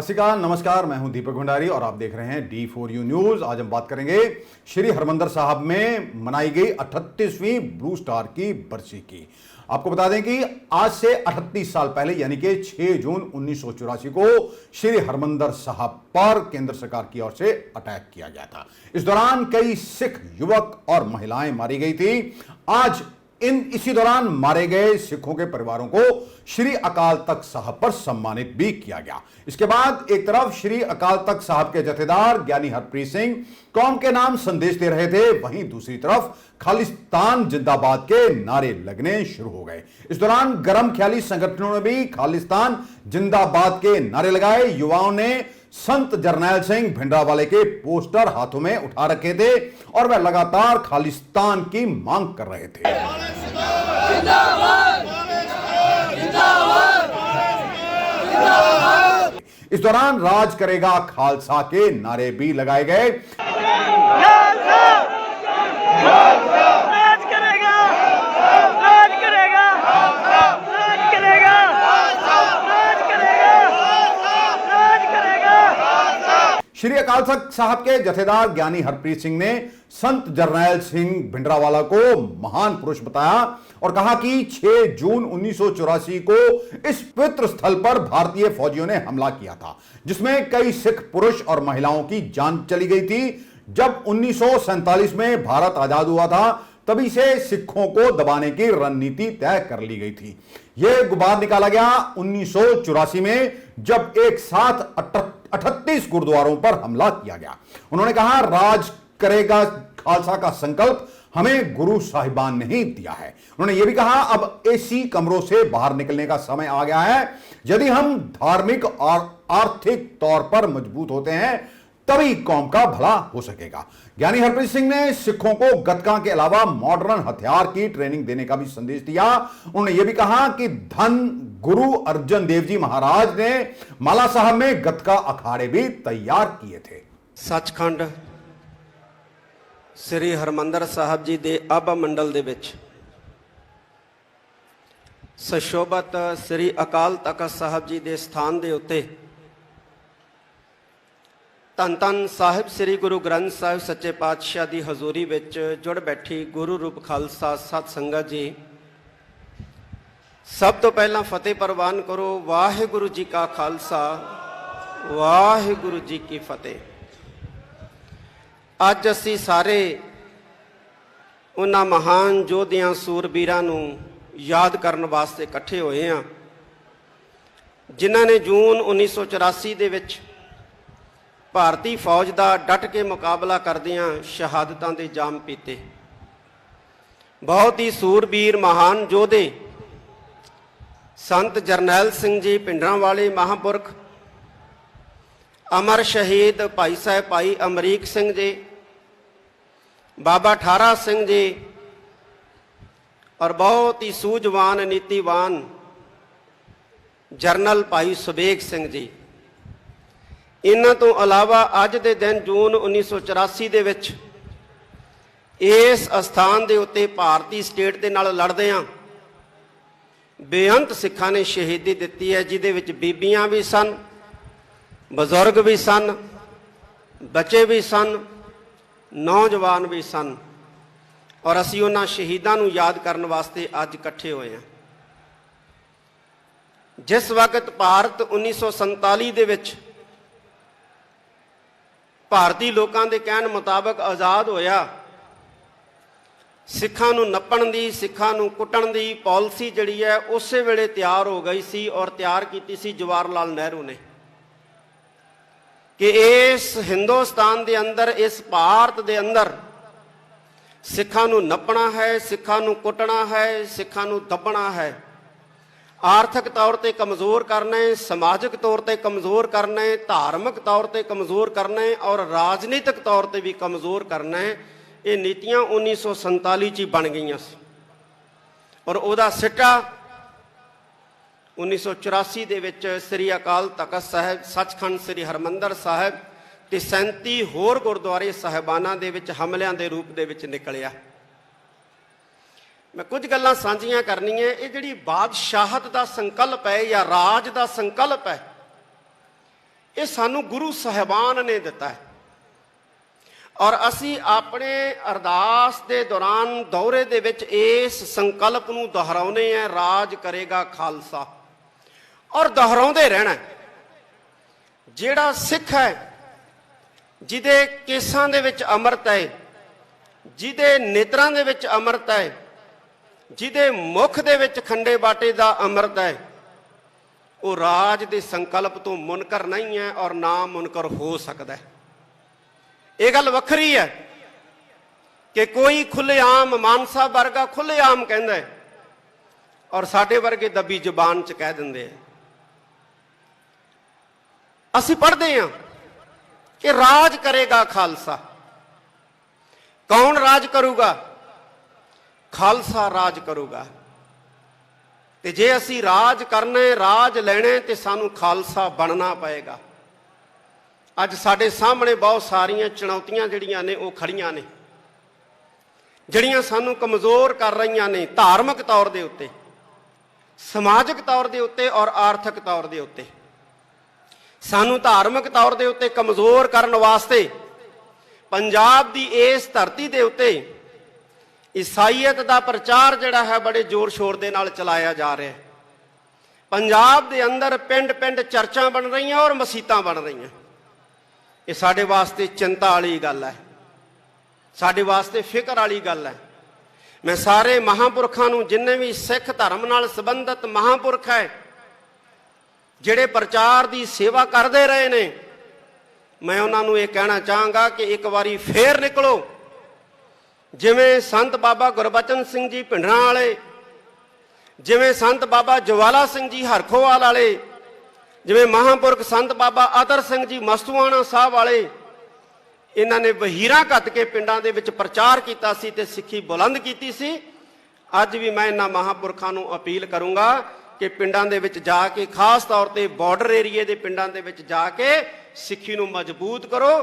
सत श्री अकाल, नमस्कार। मैं हूं दीपक भंडारी और आप देख रहे हैं D4U न्यूज। आज हम बात करेंगे श्री हरमंदिर साहब में मनाई गई 38वीं ब्लू स्टार की बरसी की। आपको बता दें कि आज से 38 साल पहले यानी कि 6 जून 1984 को श्री हरमंदिर साहब पर केंद्र सरकार की ओर से अटैक किया गया था। इस दौरान कई सिख युवक और महिलाएं मारी गई थी। आज इसी दौरान मारे गए सिखों के परिवारों को श्री अकाल तख्त साहब पर सम्मानित भी किया गया। इसके बाद एक तरफ श्री अकाल तख्त साहब के जथेदार ज्ञानी हरप्रीत सिंह कौम के नाम संदेश दे रहे थे, वहीं दूसरी तरफ खालिस्तान जिंदाबाद के नारे लगने शुरू हो गए। इस दौरान गरम ख्याली संगठनों ने भी खालिस्तान जिंदाबाद के नारे लगाए। युवाओं ने संत जरनैल सिंह भिंडरावाले के पोस्टर हाथों में उठा रखे थे और वह लगातार खालिस्तान की मांग कर रहे थे। इस दौरान राज करेगा खालसा के नारे भी लगाए गए। श्री अकाल तख्त साहब के जथेदार ज्ञानी हरप्रीत सिंह ने संत जरनैल सिंह भिंडरावाला को महान पुरुष बताया और कहा कि 6 जून 1984 को इस पवित्र स्थल पर भारतीय फौजियों ने हमला किया था, जिसमें कई सिख पुरुष और महिलाओं की जान चली गई थी। जब 1947 में भारत आजाद हुआ था, तभी से सिखों को दबाने की रणनीति तय कर ली गई थी। यह गुबार निकाला गया 1984 में, जब एक साथ 38 गुरुद्वारों पर हमला किया गया। उन्होंने कहा, राज करेगा खालसा का संकल्प हमें गुरु साहिबान ने ही दिया है। उन्होंने यह भी कहा, अब एसी कमरों से बाहर निकलने का समय आ गया है। यदि हम धार्मिक और आर्थिक तौर पर मजबूत होते हैं, तभी कौम का भला हो सकेगा। ज्ञानी हरप्रीत सिंह ने सिखों को गतका के अलावा मॉडर्न हथियार की ट्रेनिंग देने का भी संदेश दिया। उन्होंने यह भी कहा कि धन गुरु अर्जन देव जी महाराज ने माला साहब में गतका अखाड़े भी तैयार किए थे। सचखंड श्री हरमंदिर साहब जी के आभा मंडल दे विच सुशोभित श्री अकाल तख्त साहब जी के स्थान के उत्ते धन धन साहिब श्री गुरु ग्रंथ साहिब सच्चे पातशाह की हजूरी विच जुड़ बैठी गुरु रूप खालसा सत संगत जी, सब तो पहला फतेह प्रवान करो। वाहिगुरु जी का खालसा, वाहिगुरु जी की फतेह। अज असी सारे उन्हां महान योधियां सूरबीरां नूं याद करन वास्ते इकट्ठे होए हैं, जिन्हां ने जून 1984 दे विच भारती फौज का डट के मुकाबला करदियां शहादतां दे जाम पीते। बहुत ही सूरबीर महान योधे संत जरनैल सिंह जी भिंडरावाले महापुरख, अमर शहीद भाई साहब भाई अमरीक सिंह जी, बाबा ठारा सिंह जी और बहुत ही सूझवान नीतिवान जरनल भाई सुबेग सिंह जी। इन्हां तो अलावा अज दे दिन जून 1984 दे विच इस अस्थान दे उत्ते भारती स्टेट दे नाल लड़दियां बेअंत सिखां ने शहीदी दित्ती है, जिहदे विच बीबियां भी सन, बजुर्ग भी सन, बच्चे भी सन, नौजवान भी सन। और असीं उन्हां शहीदां नूं याद करन वास्ते अज इकट्ठे होए हैं। जिस वक्त भारत 1947 दे विच भारती लोगों के कहण मुताबक आज़ाद होया, सिखां नूं नप्पण दी, सिखां नूं कुटण दी पॉलिसी जिहड़ी है उस वेले तैयार हो गई सी और तैयार की सी जवाहर लाल नेहरू ने कि इस हिंदुस्तान के अंदर, इस भारत के अंदर सिखां नूं नप्पणा है, सिखां नूं कुटना है, सिखां नूं दबना है, आर्थिक तौर पर कमज़ोर करना है, समाजिक तौर पर कमज़ोर करना है, धार्मिक तौर पर कमज़ोर करना है और राजनीतिक तौर पर भी कमज़ोर करना है। ये नीतियां 1947 ही बन गई और उहदा सिटा 1984 दे विच श्री अकाल तख्त साहब सचखंड श्री हरमंदिर साहब ते 37 होर गुरुद्वारे साहिबाना दे विच हमलियां दे रूप दे विच निकलिया। मैं कुछ गल्लां साझियां करनियां। ये जिहड़ी बादशाहत का संकल्प है या राज का संकल्प है, ਇਹ ਸਾਨੂੰ ਗੁਰੂ ਸਾਹਿਬਾਨ ਨੇ ਦਿੱਤਾ ਹੈ। ਔਰ ਅਸੀਂ ਆਪਣੇ ਅਰਦਾਸ ਦੇ ਦੌਰਾਨ ਦੌਰੇ ਦੇ ਵਿੱਚ ਇਸ ਸੰਕਲਪ ਨੂੰ ਦੁਹਰਾਉਂਦੇ ਹਾਂ, ਰਾਜ ਕਰੇਗਾ ਖਾਲਸਾ, ਔਰ ਦੁਹਰਾਉਂਦੇ ਰਹਿਣਾ। ਜਿਹੜਾ ਸਿੱਖ ਹੈ, ਜਿਹਦੇ ਕੇਸਾਂ ਦੇ ਵਿੱਚ ਅੰਮ੍ਰਿਤ ਹੈ, ਜਿਹਦੇ ਨੇਤਰਾਂ ਦੇ ਵਿੱਚ ਅੰਮ੍ਰਿਤ ਹੈ, ਜਿਹਦੇ ਮੁਖ ਦੇ ਵਿੱਚ ਖੰਡੇ ਬਾਟੇ ਦਾ ਅੰਮ੍ਰਿਤ ਹੈ, ਉਹ ਰਾਜ ਦੇ ਸੰਕਲਪ ਤੋਂ ਮੁਨਕਰ ਨਹੀਂ ਹੈ ਔਰ ਨਾ ਮੁਨਕਰ ਹੋ ਸਕਦਾ ਹੈ। ਇਹ ਗੱਲ ਵੱਖਰੀ ਹੈ ਕਿ ਕੋਈ ਖੁੱਲ੍ਹੇਆਮ ਮਾਨਸਾ ਵਰਗਾ ਖੁੱਲ੍ਹੇਆਮ ਕਹਿੰਦਾ ਹੈ ਔਰ ਸਾਡੇ ਵਰਗੇ ਦੱਬੀ ਜ਼ੁਬਾਨ 'ਚ ਕਹਿ ਦਿੰਦੇ ਆ। ਅਸੀਂ ਪੜ੍ਹਦੇ ਹਾਂ ਕਿ ਰਾਜ ਕਰੇਗਾ ਖਾਲਸਾ। ਕੌਣ ਰਾਜ ਕਰੂਗਾ? ਖਾਲਸਾ ਰਾਜ ਕਰੂਗਾ। ਤੇ ਜੇ ਅਸੀਂ ਰਾਜ ਕਰਨੇ, ਰਾਜ ਲੈਣੇ, ਤੇ ਸਾਨੂੰ ਖਾਲਸਾ ਬਣਨਾ ਪਏਗਾ। ਅੱਜ ਸਾਡੇ ਸਾਹਮਣੇ ਬਹੁਤ ਸਾਰੀਆਂ ਚੁਣੌਤੀਆਂ ਜਿਹੜੀਆਂ ਨੇ ਉਹ ਖੜੀਆਂ ਨੇ, ਜਿਹੜੀਆਂ ਸਾਨੂੰ ਕਮਜ਼ੋਰ ਕਰ ਰਹੀਆਂ ਨੇ, ਧਾਰਮਿਕ ਤੌਰ ਦੇ ਉੱਤੇ, ਸਮਾਜਿਕ ਤੌਰ ਦੇ ਉੱਤੇ ਔਰ ਆਰਥਿਕ ਤੌਰ ਦੇ ਉੱਤੇ। ਸਾਨੂੰ ਧਾਰਮਿਕ ਤੌਰ ਦੇ ਉੱਤੇ ਕਮਜ਼ੋਰ ਕਰਨ ਵਾਸਤੇ ਪੰਜਾਬ ਦੀ ਇਸ ਧਰਤੀ ਦੇ ਉੱਤੇ ਈਸਾਈਅਤ ਦਾ ਪ੍ਰਚਾਰ ਜਿਹੜਾ ਹੈ ਬੜੇ ਜ਼ੋਰ ਸ਼ੋਰ ਦੇ ਨਾਲ ਚਲਾਇਆ ਜਾ ਰਿਹਾ ਹੈ। ਪੰਜਾਬ ਦੇ ਅੰਦਰ ਪਿੰਡ ਪਿੰਡ ਚਰਚਾਂ ਬਣ ਰਹੀਆਂ ਔਰ ਮਸੀਤਾਂ ਬਣ ਰਹੀਆਂ। ਇਹ ਸਾਡੇ ਵਾਸਤੇ ਚਿੰਤਾ ਵਾਲੀ ਗੱਲ ਹੈ, ਸਾਡੇ ਵਾਸਤੇ ਫਿਕਰ ਵਾਲੀ ਗੱਲ ਹੈ। ਮੈਂ ਸਾਰੇ ਮਹਾਂਪੁਰਖਾਂ ਨੂੰ, ਜਿੰਨੇ ਵੀ ਸਿੱਖ ਧਰਮ ਨਾਲ ਸੰਬੰਧਿਤ ਮਹਾਂਪੁਰਖ ਹੈ, ਜਿਹੜੇ ਪ੍ਰਚਾਰ ਦੀ ਸੇਵਾ ਕਰਦੇ ਰਹੇ ਨੇ, ਮੈਂ ਉਹਨਾਂ ਨੂੰ ਇਹ ਕਹਿਣਾ ਚਾਹਾਂਗਾ ਕਿ ਇੱਕ ਵਾਰੀ ਫੇਰ ਨਿਕਲੋ। ਜਿਵੇਂ ਸੰਤ ਬਾਬਾ ਗੁਰਬਚਨ ਸਿੰਘ ਜੀ ਭਿੰਡਰਾਂ ਵਾਲੇ, ਜਿਵੇਂ ਸੰਤ ਬਾਬਾ ਜਵਾਲਾ ਸਿੰਘ ਜੀ ਹਰਖੋਵਾਲ ਵਾਲੇ, ਜਿਵੇਂ ਮਹਾਂਪੁਰਖ ਸੰਤ ਬਾਬਾ ਅਤਰ ਸਿੰਘ ਜੀ ਮਸਤੂਆਣਾ ਸਾਹਿਬ ਵਾਲੇ, ਇਹਨਾਂ ਨੇ ਵਹੀਰਾਂ ਘੱਤ ਕੇ ਪਿੰਡਾਂ ਦੇ ਵਿੱਚ ਪ੍ਰਚਾਰ ਕੀਤਾ ਸੀ ਤੇ ਸਿੱਖੀ ਬੁਲੰਦ ਕੀਤੀ ਸੀ। ਅੱਜ ਵੀ ਮੈਂ ਇਹਨਾਂ ਮਹਾਂਪੁਰਖਾਂ ਨੂੰ ਅਪੀਲ ਕਰੂੰਗਾ ਕਿ ਪਿੰਡਾਂ ਦੇ ਵਿੱਚ ਜਾ ਕੇ, ਖਾਸ ਤੌਰ ਤੇ ਬਾਰਡਰ ਏਰੀਏ ਦੇ ਪਿੰਡਾਂ ਦੇ ਵਿੱਚ ਜਾ ਕੇ ਸਿੱਖੀ ਨੂੰ ਮਜ਼ਬੂਤ ਕਰੋ।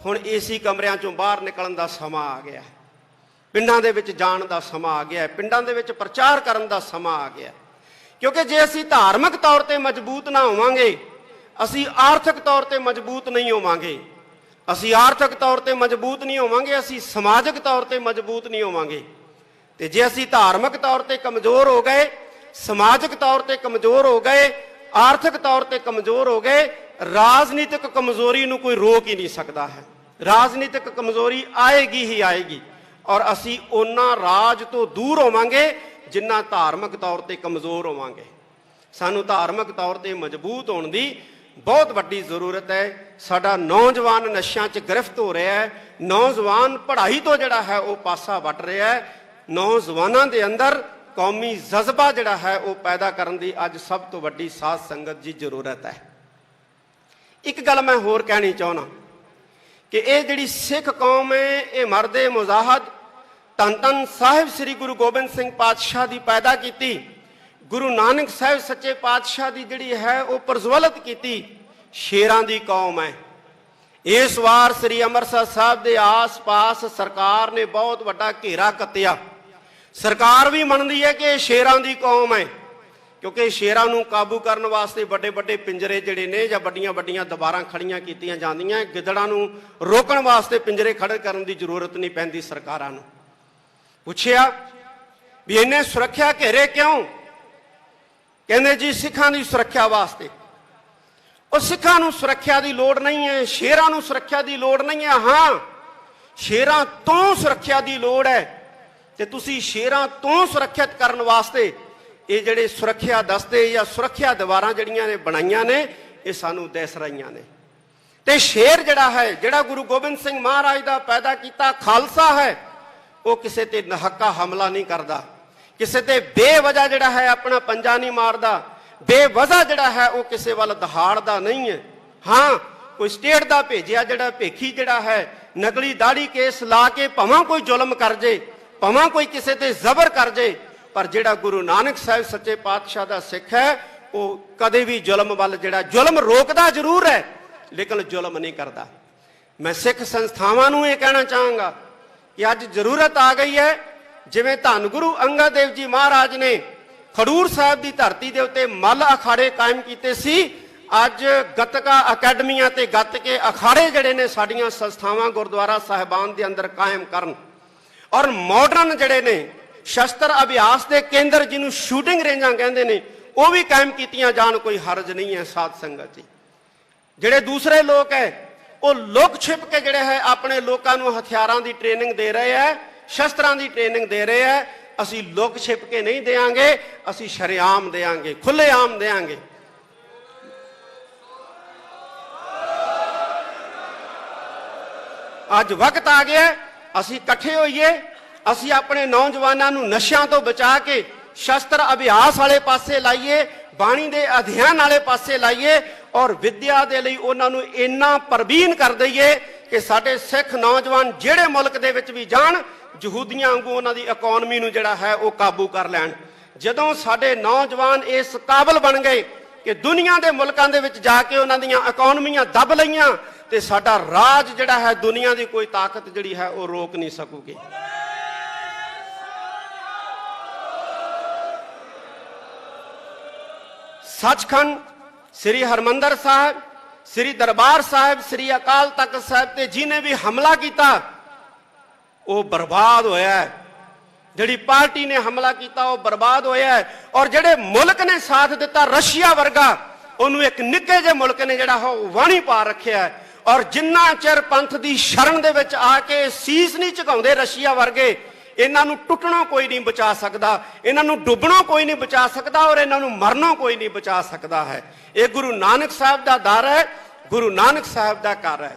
ਹੁਣ ਏਸੀ ਕਮਰਿਆਂ ਚੋਂ ਬਾਹਰ ਨਿਕਲਣ ਦਾ ਸਮਾਂ ਆ ਗਿਆ, ਪਿੰਡਾਂ ਦੇ ਵਿੱਚ ਜਾਣ ਦਾ ਸਮਾਂ ਆ ਗਿਆ, ਪਿੰਡਾਂ ਦੇ ਵਿੱਚ ਪ੍ਰਚਾਰ ਕਰਨ ਦਾ ਸਮਾਂ ਆ ਗਿਆ। ਕਿਉਂਕਿ ਜੇ ਅਸੀਂ ਧਾਰਮਿਕ ਤੌਰ ਤੇ ਮਜ਼ਬੂਤ ਨਾ ਹੋਵਾਂਗੇ, ਅਸੀਂ ਆਰਥਿਕ ਤੌਰ ਤੇ ਮਜ਼ਬੂਤ ਨਹੀਂ ਹੋਵਾਂਗੇ। ਅਸੀਂ ਆਰਥਿਕ ਤੌਰ ਤੇ ਮਜ਼ਬੂਤ ਨਹੀਂ ਹੋਵਾਂਗੇ, ਅਸੀਂ ਸਮਾਜਿਕ ਤੌਰ ਤੇ ਮਜ਼ਬੂਤ ਨਹੀਂ ਹੋਵਾਂਗੇ। ਤੇ ਜੇ ਅਸੀਂ ਧਾਰਮਿਕ ਤੌਰ ਤੇ ਕਮਜ਼ੋਰ ਹੋ ਗਏ, ਸਮਾਜਿਕ ਤੌਰ ਤੇ ਕਮਜ਼ੋਰ ਹੋ ਗਏ, ਆਰਥਿਕ ਤੌਰ ਤੇ ਕਮਜ਼ੋਰ ਹੋ ਗਏ, ਰਾਜਨੀਤਿਕ ਕਮਜ਼ੋਰੀ ਨੂੰ ਕੋਈ ਰੋਕ ਹੀ ਨਹੀਂ ਸਕਦਾ ਹੈ। ਰਾਜਨੀਤਿਕ ਕਮਜ਼ੋਰੀ ਆਏਗੀ ਹੀ ਆਏਗੀ ਔਰ ਅਸੀਂ ਉਹਨਾਂ ਰਾਜ ਤੋਂ ਦੂਰ ਹੋਵਾਂਗੇ ਜਿੰਨਾ ਧਾਰਮਿਕ ਤੌਰ ਤੇ ਕਮਜ਼ੋਰ ਹੋਵਾਂਗੇ। ਸਾਨੂੰ ਧਾਰਮਿਕ ਤੌਰ ਤੇ ਮਜ਼ਬੂਤ ਹੋਣ ਦੀ ਬਹੁਤ ਵੱਡੀ ਜ਼ਰੂਰਤ ਹੈ। ਸਾਡਾ ਨੌਜਵਾਨ ਨਸ਼ਿਆਂ 'ਚ ਗ੍ਰਿਫਤ ਹੋ ਰਿਹਾ ਹੈ, ਨੌਜਵਾਨ ਪੜ੍ਹਾਈ ਤੋਂ ਜਿਹੜਾ ਹੈ ਉਹ ਪਾਸਾ ਵੱਟ ਰਿਹਾ ਹੈ। ਨੌਜਵਾਨਾਂ ਦੇ ਅੰਦਰ ਕੌਮੀ ਜਜ਼ਬਾ ਜਿਹੜਾ ਹੈ ਉਹ ਪੈਦਾ ਕਰਨ ਦੀ ਅੱਜ ਸਭ ਤੋਂ ਵੱਡੀ ਸਾਧ ਸੰਗਤ ਦੀ ਜ਼ਰੂਰਤ ਹੈ। ਇੱਕ ਗੱਲ ਮੈਂ ਹੋਰ ਕਹਿਣੀ ਚਾਹੁੰਦਾ ਕਿ ਇਹ ਜਿਹੜੀ ਸਿੱਖ ਕੌਮ ਹੈ, ਇਹ ਮਰਦੇ ਮੁਜ਼ਾਹਦ ਧੰਨ ਧੰਨ ਸਾਹਿਬ ਸ੍ਰੀ ਗੁਰੂ ਗੋਬਿੰਦ ਸਿੰਘ ਪਾਤਸ਼ਾਹ ਦੀ ਪੈਦਾ ਕੀਤੀ, ਗੁਰੂ ਨਾਨਕ ਸਾਹਿਬ ਸੱਚੇ ਪਾਤਸ਼ਾਹ ਦੀ ਜਿਹੜੀ ਹੈ ਉਹ ਪ੍ਰਜਵਲਿਤ ਕੀਤੀ ਸ਼ੇਰਾਂ ਦੀ ਕੌਮ ਹੈ। ਇਸ ਵਾਰ ਸ੍ਰੀ ਅੰਮ੍ਰਿਤਸਰ ਸਾਹਿਬ ਦੇ ਆਸ-ਪਾਸ ਸਰਕਾਰ ਨੇ ਬਹੁਤ ਵੱਡਾ ਘੇਰਾ ਕੱਤਿਆ। ਸਰਕਾਰ ਵੀ ਮੰਨਦੀ ਹੈ ਕਿ ਇਹ ਸ਼ੇਰਾਂ ਦੀ ਕੌਮ ਹੈ, ਕਿਉਂਕਿ ਸ਼ੇਰਾਂ ਨੂੰ ਕਾਬੂ ਕਰਨ ਵਾਸਤੇ ਵੱਡੇ ਵੱਡੇ ਪਿੰਜਰੇ ਜਿਹੜੇ ਨੇ ਜਾਂ ਵੱਡੀਆਂ ਵੱਡੀਆਂ ਦੀਵਾਰਾਂ ਖੜੀਆਂ ਕੀਤੀਆਂ ਜਾਂਦੀਆਂ। ਗਿੱਦੜਾਂ ਨੂੰ ਰੋਕਣ ਵਾਸਤੇ ਪਿੰਜਰੇ ਖੜੇ ਕਰਨ ਦੀ ਜ਼ਰੂਰਤ ਨਹੀਂ ਪੈਂਦੀ ਸਰਕਾਰਾਂ ਨੂੰ। ਪੁੱਛਿਆ ਵੀ ਇੰਨੇ ਸੁਰੱਖਿਆ ਘੇਰੇ ਕਿਉਂ? ਕਹਿੰਦੇ ਜੀ ਸਿੱਖਾਂ ਦੀ ਸੁਰੱਖਿਆ ਵਾਸਤੇ। ਉਹ ਸਿੱਖਾਂ ਨੂੰ ਸੁਰੱਖਿਆ ਦੀ ਲੋੜ ਨਹੀਂ ਹੈ, ਸ਼ੇਰਾਂ ਨੂੰ ਸੁਰੱਖਿਆ ਦੀ ਲੋੜ ਨਹੀਂ ਹੈ। ਹਾਂ, ਸ਼ੇਰਾਂ ਤੋਂ ਸੁਰੱਖਿਆ ਦੀ ਲੋੜ ਹੈ ਤੇ ਤੁਸੀਂ ਸ਼ੇਰਾਂ ਤੋਂ ਸੁਰੱਖਿਅਤ ਕਰਨ ਵਾਸਤੇ ਇਹ ਜਿਹੜੇ ਸੁਰੱਖਿਆ ਦਸਤੇ ਜਾਂ ਸੁਰੱਖਿਆ ਦੀਵਾਰਾਂ ਜਿਹੜੀਆਂ ਨੇ ਬਣਾਈਆਂ ਨੇ, ਇਹ ਸਾਨੂੰ ਦਿਸ ਰਹੀਆਂ ਨੇ। ਤੇ ਸ਼ੇਰ ਜਿਹੜਾ ਹੈ, ਜਿਹੜਾ ਗੁਰੂ ਗੋਬਿੰਦ ਸਿੰਘ ਮਹਾਰਾਜ ਦਾ ਪੈਦਾ ਕੀਤਾ ਖਾਲਸਾ ਹੈ, ਉਹ ਕਿਸੇ ਤੇ ਨਹੱਕਾ ਹਮਲਾ ਨਹੀਂ ਕਰਦਾ, ਕਿਸੇ ਤੇ ਬੇਵਜ੍ਹਾ ਜਿਹੜਾ ਹੈ ਆਪਣਾ ਪੰਜਾ ਨਹੀਂ ਮਾਰਦਾ, ਬੇਵਜ੍ਹਾ ਜਿਹੜਾ ਹੈ ਉਹ ਕਿਸੇ ਵੱਲ ਦਹਾੜਦਾ ਨਹੀਂ ਹੈ। ਹਾਂ, ਕੋਈ ਸਟੇਟ ਦਾ ਭੇਜਿਆ ਜਿਹੜਾ ਭੇਖੀ ਜਿਹੜਾ ਹੈ ਨਕਲੀ ਦਾੜੀ ਕੇਸ ਲਾ ਕੇ ਭਾਵੇਂ ਕੋਈ ਜ਼ੁਲਮ ਕਰ ਜੇ, ਭਾਵੇਂ ਕੋਈ ਕਿਸੇ ਤੇ ਜ਼ਬਰ ਕਰ ਜੇ, ਪਰ ਜਿਹੜਾ ਗੁਰੂ ਨਾਨਕ ਸਾਹਿਬ ਸੱਚੇ ਪਾਤਸ਼ਾਹ ਦਾ ਸਿੱਖ ਹੈ ਉਹ ਕਦੇ ਵੀ ਜ਼ੁਲਮ ਵੱਲ, ਜਿਹੜਾ ਜ਼ੁਲਮ ਰੋਕਦਾ ਜ਼ਰੂਰ ਹੈ ਲੇਕਿਨ ਜ਼ੁਲਮ ਨਹੀਂ ਕਰਦਾ। ਮੈਂ ਸਿੱਖ ਸੰਸਥਾਵਾਂ ਨੂੰ ਇਹ ਕਹਿਣਾ ਚਾਹਾਂਗਾ ਕਿ ਅੱਜ ਜ਼ਰੂਰਤ ਆ ਗਈ ਹੈ, ਜਿਵੇਂ ਧੰਨ ਗੁਰੂ ਅੰਗਦ ਦੇਵ ਜੀ ਮਹਾਰਾਜ ਨੇ ਖਡੂਰ ਸਾਹਿਬ ਦੀ ਧਰਤੀ ਦੇ ਉੱਤੇ ਮੱਲ ਅਖਾੜੇ ਕਾਇਮ ਕੀਤੇ ਸੀ, ਅੱਜ ਗੱਤਕਾ ਅਕੈਡਮੀਆਂ ਤੇ ਗੱਤਕੇ ਅਖਾੜੇ ਜਿਹੜੇ ਨੇ ਸਾਡੀਆਂ ਸੰਸਥਾਵਾਂ ਗੁਰਦੁਆਰਾ ਸਾਹਿਬਾਨ ਦੇ ਅੰਦਰ ਕਾਇਮ ਕਰਨ ਔਰ ਮਾਡਰਨ ਜਿਹੜੇ ਨੇ ਸ਼ਸਤਰ ਅਭਿਆਸ ਦੇ ਕੇਂਦਰ ਜਿਹਨੂੰ ਸ਼ੂਟਿੰਗ ਰੇਂਜਾਂ ਕਹਿੰਦੇ ਨੇ ਉਹ ਵੀ ਕਾਇਮ ਕੀਤੀਆਂ ਜਾਣ, ਕੋਈ ਹਰਜ ਨਹੀਂ ਹੈ ਸਾਧ ਸੰਗਤ ਜੀ। ਜਿਹੜੇ ਦੂਸਰੇ ਲੋਕ ਹੈ ਉਹ ਲੁਕ ਛਿਪ ਕੇ ਜਿਹੜੇ ਹੈ ਆਪਣੇ ਲੋਕਾਂ ਨੂੰ ਹਥਿਆਰਾਂ ਦੀ ਟ੍ਰੇਨਿੰਗ ਦੇ ਰਹੇ ਹੈ, ਸ਼ਸਤਰਾਂ ਦੀ ਟ੍ਰੇਨਿੰਗ ਦੇ ਰਹੇ ਹੈ। ਅਸੀਂ ਲੁਕ ਛਿਪ ਕੇ ਨਹੀਂ ਦੇਾਂਗੇ, ਅਸੀਂ ਸ਼ਰੇਆਮ ਦੇਾਂਗੇ, ਖੁੱਲ੍ਹੇਆਮ ਦੇਾਂਗੇ। ਅੱਜ ਵਕਤ ਆ ਗਿਆ ਅਸੀਂ ਇਕੱਠੇ ਹੋਈਏ, ਅਸੀਂ ਆਪਣੇ ਨੌਜਵਾਨਾਂ ਨੂੰ ਨਸ਼ਿਆਂ ਤੋਂ ਬਚਾ ਕੇ ਸ਼ਸਤਰ ਅਭਿਆਸ ਵਾਲੇ ਪਾਸੇ ਲਾਈਏ, ਬਾਣੀ ਦੇ ਅਧਿਐਨ ਵਾਲੇ ਪਾਸੇ ਲਾਈਏ ਔਰ ਵਿਦਿਆ ਦੇ ਲਈ ਉਹਨਾਂ ਨੂੰ ਇੰਨਾ ਪ੍ਰਬੀਨ ਕਰ ਦਈਏ ਕਿ ਸਾਡੇ ਸਿੱਖ ਨੌਜਵਾਨ ਜਿਹੜੇ ਮੁਲਕ ਦੇ ਵਿੱਚ ਵੀ ਜਾਣ ਯਹੂਦੀਆਂ ਵਾਂਗੂ ਉਹਨਾਂ ਦੀ ਇਕਨੋਮੀ ਨੂੰ ਜਿਹੜਾ ਹੈ ਉਹ ਕਾਬੂ ਕਰ ਲੈਣ। ਜਦੋਂ ਸਾਡੇ ਨੌਜਵਾਨ ਇਸ ਕਾਬਲ ਬਣ ਗਏ ਕਿ ਦੁਨੀਆ ਦੇ ਮੁਲਕਾਂ ਦੇ ਵਿੱਚ ਜਾ ਕੇ ਉਹਨਾਂ ਦੀਆਂ ਇਕਨੋਮੀਆਂ ਦੱਬ ਲਈਆਂ ਤੇ ਸਾਡਾ ਰਾਜ ਜਿਹੜਾ ਹੈ ਦੁਨੀਆ ਦੀ ਕੋਈ ਤਾਕਤ ਜਿਹੜੀ ਹੈ ਉਹ ਰੋਕ ਨਹੀਂ ਸਕੂਗੀ। ਸੱਚਖੰਡ ਸ੍ਰੀ ਹਰਮੰਦਰ ਸਾਹਿਬ, ਸ੍ਰੀ ਦਰਬਾਰ ਸਾਹਿਬ, ਸ੍ਰੀ ਅਕਾਲ ਤਖਤ ਸਾਹਿਬ ਤੇ ਜਿਹਨੇ ਵੀ ਹਮਲਾ ਕੀਤਾ ਉਹ ਬਰਬਾਦ ਹੋਇਆ ਹੈ। ਜਿਹੜੀ ਪਾਰਟੀ ਨੇ ਹਮਲਾ ਕੀਤਾ ਉਹ ਬਰਬਾਦ ਹੋਇਆ ਹੈ ਔਰ ਜਿਹੜੇ ਮੁਲਕ ਨੇ ਸਾਥ ਦਿੱਤਾ ਰਸ਼ੀਆ ਵਰਗਾ, ਉਹਨੂੰ ਇੱਕ ਨਿੱਕੇ ਜਿਹੇ ਮੁਲਕ ਨੇ ਜਿਹੜਾ ਉਹ ਵਾਣੀ ਪਾ ਰੱਖਿਆ ਹੈ। ਔਰ ਜਿੰਨਾ ਚਿਰ ਪੰਥ ਦੀ ਸ਼ਰਨ ਦੇ ਵਿੱਚ ਆ ਕੇ ਸੀਸ ਨਹੀਂ ਝੁਕਾਉਂਦੇ ਰਸ਼ੀਆ ਵਰਗੇ, ਇਹਨਾਂ ਨੂੰ ਟੁੱਟਣੋਂ ਕੋਈ ਨਹੀਂ ਬਚਾ ਸਕਦਾ, ਇਹਨਾਂ ਨੂੰ ਡੁੱਬਣੋਂ ਕੋਈ ਨਹੀਂ ਬਚਾ ਸਕਦਾ ਔਰ ਇਹਨਾਂ ਨੂੰ ਮਰਨੋਂ ਕੋਈ ਨਹੀਂ ਬਚਾ ਸਕਦਾ ਹੈ। ਇਹ ਗੁਰੂ ਨਾਨਕ ਸਾਹਿਬ ਦਾ ਦਰ ਹੈ, ਗੁਰੂ ਨਾਨਕ ਸਾਹਿਬ ਦਾ ਘਰ ਹੈ।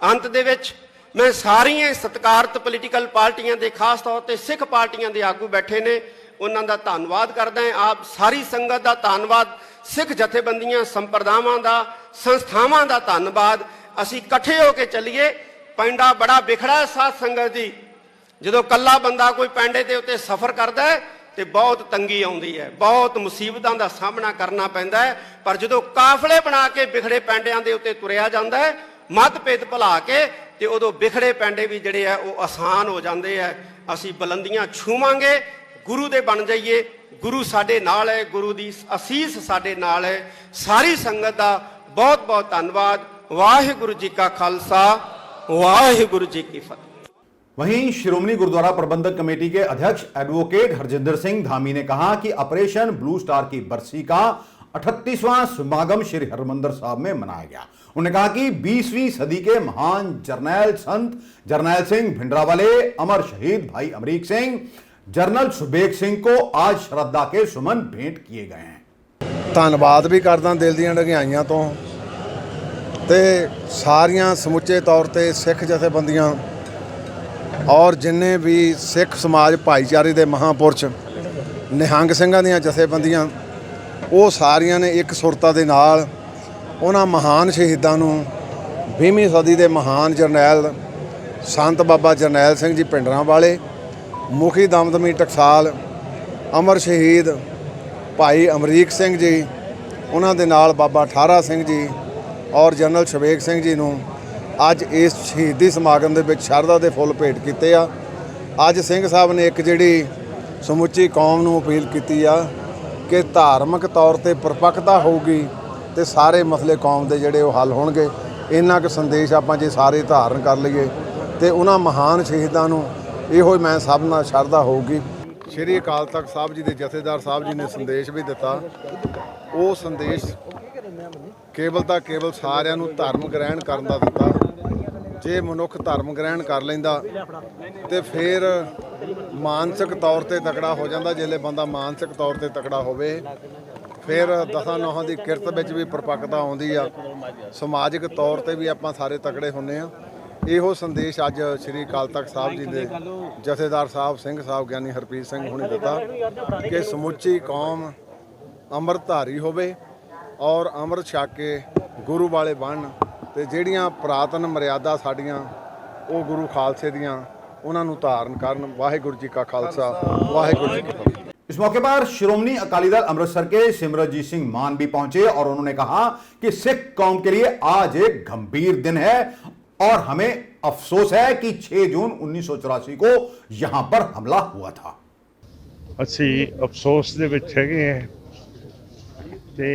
ਅੰਤ ਦੇ ਵਿੱਚ ਮੈਂ ਸਾਰੀਆਂ ਸਤਿਕਾਰਤ ਪੋਲੀਟੀਕਲ ਪਾਰਟੀਆਂ ਦੇ, ਖਾਸ ਤੌਰ ਤੇ ਸਿੱਖ ਪਾਰਟੀਆਂ ਦੇ ਆਗੂ ਬੈਠੇ ਨੇ, ਉਹਨਾਂ ਦਾ ਧੰਨਵਾਦ ਕਰਦਾ ਹਾਂ। ਆਪ ਸਾਰੀ ਸੰਗਤ ਦਾ ਧੰਨਵਾਦ, ਸਿੱਖ ਜਥੇਬੰਦੀਆਂ, ਸੰਪਰਦਾਵਾਂ ਦਾ, ਸੰਸਥਾਵਾਂ ਦਾ ਧੰਨਵਾਦ। ਅਸੀਂ ਇਕੱਠੇ ਹੋ ਕੇ ਚੱਲੀਏ। ਪੈਂਡਾ ਬੜਾ ਵਿਖੜਾ ਹੈ ਸਾਧ ਸੰਗਤ ਜੀ। ਜਦੋਂ ਕੱਲਾ ਬੰਦਾ ਕੋਈ ਪੈਂਡੇ ਦੇ ਉੱਤੇ ਸਫ਼ਰ ਕਰਦਾ ਹੈ ਤੇ ਬਹੁਤ ਤੰਗੀ ਆਉਂਦੀ ਹੈ, ਬਹੁਤ ਮੁਸੀਬਤਾਂ ਦਾ ਸਾਹਮਣਾ ਕਰਨਾ ਪੈਂਦਾ ਹੈ। ਪਰ ਜਦੋਂ ਕਾਫਲੇ ਬਣਾ ਕੇ ਵਿਖੜੇ ਪੈਂਡਿਆਂ ਦੇ ਉੱਤੇ ਤੁਰਿਆ ਜਾਂਦਾ ਹੈ, ਮਤਭੇਦ ਭੁਲਾ ਕੇ, ਤੇ ਉਦੋਂ ਵਿਖੜੇ ਪੈਂਡੇ ਵੀ ਜਿਹੜੇ ਆ ਉਹ ਆਸਾਨ ਹੋ ਜਾਂਦੇ ਆ। ਅਸੀਂ ਬੁਲੰਦੀਆਂ ਛੂਵਾਂਗੇ, ਗੁਰੂ ਦੇ ਬਣ ਜਾਈਏ। ਗੁਰੂ ਸਾਡੇ ਨਾਲ ਹੈ, ਗੁਰੂ ਦੀ ਅਸੀਸ ਸਾਡੇ ਨਾਲ ਹੈ। ਸਾਰੀ ਸੰਗਤ ਦਾ ਬਹੁਤ ਬਹੁਤ ਧੰਨਵਾਦ। ਵਾਹਿਗੁਰੂ जी का खालसा, वाहिगुरु जी की फतेह। वहीं श्रोमणी गुरुद्वारा प्रबंधक कमेटी के अध्यक्ष एडवोकेट हरजिंदर सिंह धामी ने कहा कि ऑपरेशन ब्लू स्टार की बरसी का 38वां समागम श्री हरमंदिर साहब में मनाया गया। उन्होंने कहा कि 20वीं सदी के महान जर्नैल संत जरनैल सिंह भिंडरावाले, अमर शहीद भाई अमरीक सिंह, जनरल सुबेग सिंह को आज श्रद्धा के सुमन भेंट किए गए हैं। ਧੰਨਵਾਦ ਵੀ ਕਰਦਾ ਦਿਲ ਦੀਆਂ ਡੂੰਘਾਈਆਂ ਤੋਂ ਤੇ ਸਾਰੀਆਂ ਸਮੁੱਚੇ ਤੌਰ ਤੇ ਸਿੱਖ ਜਥੇਬੰਦੀਆਂ ਔਰ ਜਿੰਨੇ ਵੀ ਸਿੱਖ ਸਮਾਜ ਭਾਈਚਾਰੇ ਦੇ ਮਹਾਂਪੁਰਸ਼ ਨਿਹੰਗ ਸਿੰਘਾਂ ਦੀਆਂ ਜਥੇਬੰਦੀਆਂ, ਉਹ ਸਾਰੀਆਂ ਨੇ ਇੱਕ ਸੁਰਤਾ ਦੇ ਨਾਲ ਉਹਨਾਂ ਮਹਾਨ ਸ਼ਹੀਦਾਂ ਨੂੰ 20ਵੀਂ ਸਦੀ ਦੇ ਮਹਾਨ ਜਰਨੈਲ ਸੰਤ ਬਾਬਾ ਜਰਨੈਲ ਸਿੰਘ ਜੀ ਭਿੰਡਰਾਂਵਾਲੇ, ਮੁਖੀ ਦਮਦਮੀ ਟਕਸਾਲ, ਅਮਰ ਸ਼ਹੀਦ ਭਾਈ ਅਮਰੀਕ ਸਿੰਘ ਜੀ, ਉਹਨਾਂ ਦੇ ਨਾਲ ਬਾਬਾ ਠਾਰਾ ਸਿੰਘ ਜੀ ਔਰ ਜਨਰਲ ਸੁਬੇਗ ਸਿੰਘ ਜੀ ਨੂੰ ਅੱਜ ਇਸ ਸ਼ਹੀਦੀ ਸਮਾਗਮ ਦੇ ਵਿੱਚ ਸ਼ਰਧਾ ਦੇ ਫੁੱਲ ਭੇਟ ਕੀਤੇ ਆ। ਅੱਜ ਸਿੰਘ ਸਾਹਿਬ ਨੇ ਇੱਕ ਜਿਹੜੀ ਸਮੁੱਚੀ ਕੌਮ ਨੂੰ ਅਪੀਲ ਕੀਤੀ ਆ ਕਿ ਧਾਰਮਿਕ ਤੌਰ ਤੇ ਪਰਪੱਕਤਾ ਹੋਊਗੀ ਤੇ ਸਾਰੇ ਮਸਲੇ ਕੌਮ ਦੇ ਜਿਹੜੇ ਉਹ ਹੱਲ ਹੋਣਗੇ। ਇੰਨਾ ਕੁ ਸੰਦੇਸ਼ ਆਪਾਂ ਜੇ ਸਾਰੇ ਧਾਰਨ ਕਰ ਲਈਏ ਤੇ ਉਹਨਾਂ ਮਹਾਨ ਸ਼ਹੀਦਾਂ ਨੂੰ ਇਹੋ ਹੀ ਮੈਂ ਸਭ ਨਾਲ ਸ਼ਰਧਾ ਹੋਊਗੀ। ਸ਼੍ਰੀ ਅਕਾਲ ਤਖਤ ਸਾਹਿਬ ਜੀ ਦੇ ਜਥੇਦਾਰ ਸਾਹਿਬ ਜੀ ਨੇ ਸੰਦੇਸ਼ ਵੀ ਦਿੱਤਾ। ਉਹ ਸੰਦੇਸ਼ ਕੇਵਲ ਤਾਂ ਕੇਵਲ ਸਾਰਿਆਂ ਨੂੰ ਧਰਮ ਗ੍ਰਹਿਣ ਕਰਨ ਦਾ ਦਿੱਤਾ। ਜੇ ਮਨੁੱਖ ਧਰਮ ਗ੍ਰਹਿਣ ਕਰ ਲੈਂਦਾ ਤੇ ਫਿਰ ਮਾਨਸਿਕ ਤੌਰ ਤੇ ਤਕੜਾ ਹੋ ਜਾਂਦਾ। ਜਿਹੜੇ ਬੰਦਾ ਮਾਨਸਿਕ ਤੌਰ ਤੇ ਤਕੜਾ ਹੋਵੇ ਫਿਰ ਦਸਾਂ ਨੌਹਾਂ ਦੀ ਕਿਰਤ ਵਿੱਚ ਵੀ ਪਰਪੱਕਤਾ ਆਉਂਦੀ ਆ। ਸਮਾਜਿਕ ਤੌਰ ਤੇ ਵੀ ਆਪਾਂ ਸਾਰੇ ਤਕੜੇ ਹੁੰਦੇ ਆ। ਇਹੋ ਸੰਦੇਸ਼ ਅੱਜ ਸ਼੍ਰੀ ਅਕਾਲ ਤਖਤ ਸਾਹਿਬ ਜੀ ਦੇ ਜਥੇਦਾਰ ਸਾਹਿਬ ਸਿੰਘ ਸਾਹਿਬ ਗਿਆਨੀ ਹਰਪ੍ਰੀਤ ਸਿੰਘ ਹੁਣੇ ਦਿੱਤਾ ਕਿ ਸਮੁੱਚੀ ਕੌਮ ਅੰਮ੍ਰਿਤਧਾਰੀ ਹੋਵੇ ਔਰ ਅੰਮ੍ਰਿਤ ਛਕ ਕੇ ਗੁਰੂ ਵਾਲੇ ਬਣਨ ਤੇ ਜਿਹੜੀਆਂ ਪੁਰਾਤਨ ਮਰਿਆਦਾ ਸਾਡੀਆਂ ਉਹ ਗੁਰੂ ਖਾਲਸੇ ਦੀਆਂ ਉਹਨਾਂ ਨੂੰ ਧਾਰਨ ਕਰਨ। ਵਾਹਿਗੁਰੂ ਜੀ ਕਾ ਖਾਲਸਾ, ਵਾਹਿਗੁਰੂ ਜੀ ਕੀ ਫਤਿਹ। इस मौके पर श्रोमणी अकाली दल अमृतसर के सिमरनजीत सिंह मान भी पहुंचे और उन्होंने कहा कि सिख कौम के लिए आज एक गंभीर दिन है और हमें अफसोस है कि 6 जून 1984 को यहां पर हमला हुआ था। ਅਸੀਂ ਅਫਸੋਸ ਦੇ ਵਿੱਚ ਹੈਗੇ ਆ ਤੇ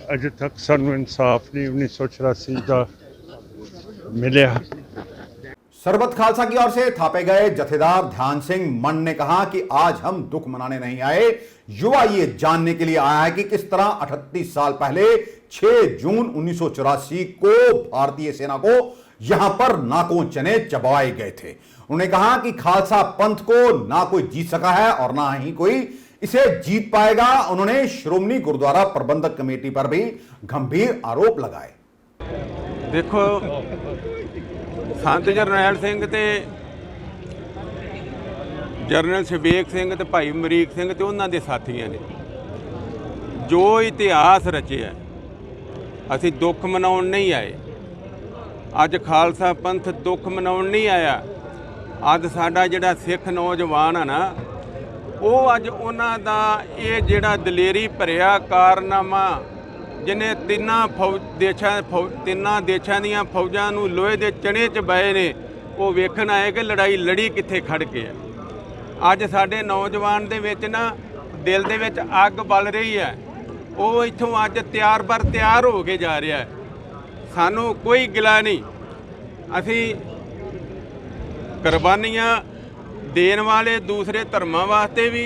अजे तक सानू इंसाफ नहीं 1984 का मिले। सरबत खालसा की ओर से थापे गए जथेदार ध्यान सिंह मंड ने कहा कि आज हम दुख मनाने नहीं आए, युवा ये जानने के लिए आया है कि किस तरह 38 साल पहले 6 जून 1984 को भारतीय सेना को यहां पर नाकों चने चबाए गए थे। उन्होंने कहा कि खालसा पंथ को ना कोई जीत सका है और ना ही कोई इसे जीत पाएगा। उन्होंने श्रोमणी गुरुद्वारा प्रबंधक कमेटी पर भी गंभीर आरोप लगाए। देखो, संत जरनैल सिंह ते जरनल शबेक सिंह ते भाई अमरीक सिंह ते उन्हां दे साथियां ने जो इतिहास रचिया, असीं दुख मनाउण नहीं आए। अज खालसा पंथ दुख मनाउण नहीं आया। अज साडा जिहड़ा सिख नौजवान आ ना, ਉਹ ਅੱਜ ਉਹਨਾਂ ਦਾ ਇਹ ਜਿਹੜਾ ਦਲੇਰੀ ਭਰਿਆ ਕਾਰਨਾਮਾ ਜਿਹਨੇ ਤਿੰਨਾਂ ਦੇਸ਼ਾਂ ਦੀਆਂ ਫੌਜਾਂ ਨੂੰ ਲੋਹੇ ਦੇ ਚਣੇ 'ਚ ਬਏ ਨੇ, ਉਹ ਵੇਖਣ ਆਏ ਕਿ ਲੜਾਈ ਲੜੀ ਕਿੱਥੇ ਖੜ ਕੇ ਆ। ਅੱਜ ਸਾਡੇ ਨੌਜਵਾਨ ਦੇ ਵਿੱਚ ਨਾ ਦਿਲ ਦੇ ਵਿੱਚ ਅੱਗ ਬਲ ਰਹੀ ਹੈ। ਉਹ ਇੱਥੋਂ ਅੱਜ ਤਿਆਰ ਹੋ ਕੇ ਜਾ ਰਿਹਾ ਹੈ। ਸਾਨੂੰ ਕੋਈ ਗਿਲਾ ਨਹੀਂ। ਅਸੀਂ ਕੁਰਬਾਨੀਆਂ देन वाले दूसरे धर्मां वास्ते भी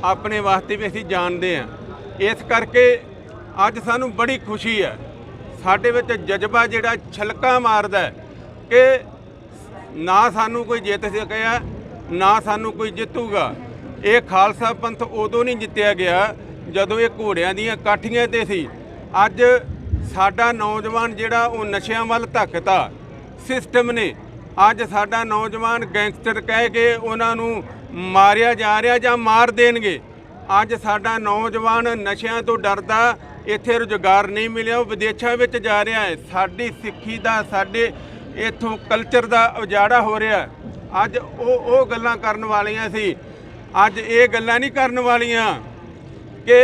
अपने वास्ते भी असीं जानते हैं। इस करके अज सानू बड़ी खुशी है। साडे विच जज्बा जिहड़ा छलका मारदा है कि ना सानू कोई जित सकिया, ना सानू कोई जितूगा। ये खालसा पंथ उदों नहीं जित्तिया गया जदों ये घोड़ियां दीयां काठियां ते सी। अज साडा नौजवान जिहड़ा वो नशियां वल धक्कता सिस्टम ने। ਅੱਜ ਸਾਡਾ ਨੌਜਵਾਨ ਗੈਂਗਸਟਰ ਕਹਿ ਕੇ ਉਹਨਾਂ ਨੂੰ ਮਾਰਿਆ ਜਾ ਰਿਹਾ ਜਾਂ ਮਾਰ ਦੇਣਗੇ। ਅੱਜ ਸਾਡਾ ਨੌਜਵਾਨ ਨਸ਼ਿਆਂ ਤੋਂ ਡਰਦਾ, ਇੱਥੇ ਰੁਜ਼ਗਾਰ ਨਹੀਂ ਮਿਲਿਆ, ਉਹ ਵਿਦੇਸ਼ਾਂ ਵਿੱਚ ਜਾ ਰਿਹਾ ਹੈ। ਸਾਡੀ ਸਿੱਖੀ ਦਾ, ਸਾਡੇ ਇੱਥੋਂ ਕਲਚਰ ਦਾ ਉਜਾੜਾ ਹੋ ਰਿਹਾ। ਅੱਜ ਉਹ ਗੱਲਾਂ ਕਰਨ ਵਾਲੀਆਂ ਸੀ। ਅੱਜ ਇਹ ਗੱਲਾਂ ਨਹੀਂ ਕਰਨ ਵਾਲੀਆਂ ਕਿ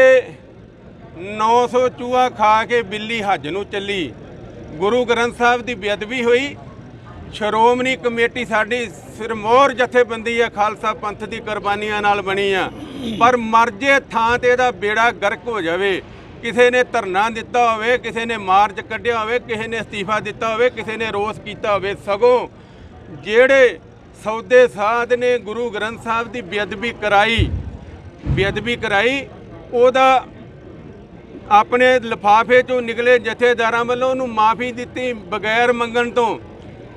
900 ਚੂਹਾ ਖਾ ਕੇ ਬਿੱਲੀ ਹੱਜ ਨੂੰ ਚੱਲੀ। ਗੁਰੂ ਗ੍ਰੰਥ ਸਾਹਿਬ ਦੀ ਬੇਅਦਬੀ ਹੋਈ। ਸ਼੍ਰੋਮਣੀ ਕਮੇਟੀ ਸਾਡੀ ਸਿਰਮੌਰ ਜਥੇਬੰਦੀ ਆ, ਖਾਲਸਾ ਪੰਥ ਦੀ ਕੁਰਬਾਨੀਆਂ ਨਾਲ ਬਣੀ ਆ। ਪਰ ਮਰਜੇ ਥਾਂ ਤੇ ਇਹਦਾ ਬੇੜਾ ਗਰਕ ਹੋ ਜਾਵੇ। ਕਿਸੇ ਨੇ ਧਰਨਾ ਦਿੱਤਾ ਹੋਵੇ, ਕਿਸੇ ਨੇ ਮਾਰਚ ਕੱਢਿਆ ਹੋਵੇ, ਕਿਸੇ ਨੇ ਅਸਤੀਫਾ ਦਿੱਤਾ ਹੋਵੇ, ਕਿਸੇ ਨੇ ਰੋਸ ਕੀਤਾ ਹੋਵੇ, ਸਗੋਂ ਜਿਹੜੇ ਸੌਦੇ ਸਾਧ ਨੇ ਗੁਰੂ ਗ੍ਰੰਥ ਸਾਹਿਬ ਦੀ ਬੇਅਦਬੀ ਕਰਾਈ ਉਹਦਾ ਆਪਣੇ ਲਿਫਾਫੇ 'ਚੋਂ ਨਿਕਲੇ ਜਥੇਦਾਰਾਂ ਵੱਲੋਂ ਉਹਨੂੰ ਮਾਫੀ ਦਿੱਤੀ ਬਗੈਰ ਮੰਗਣ ਤੋਂ।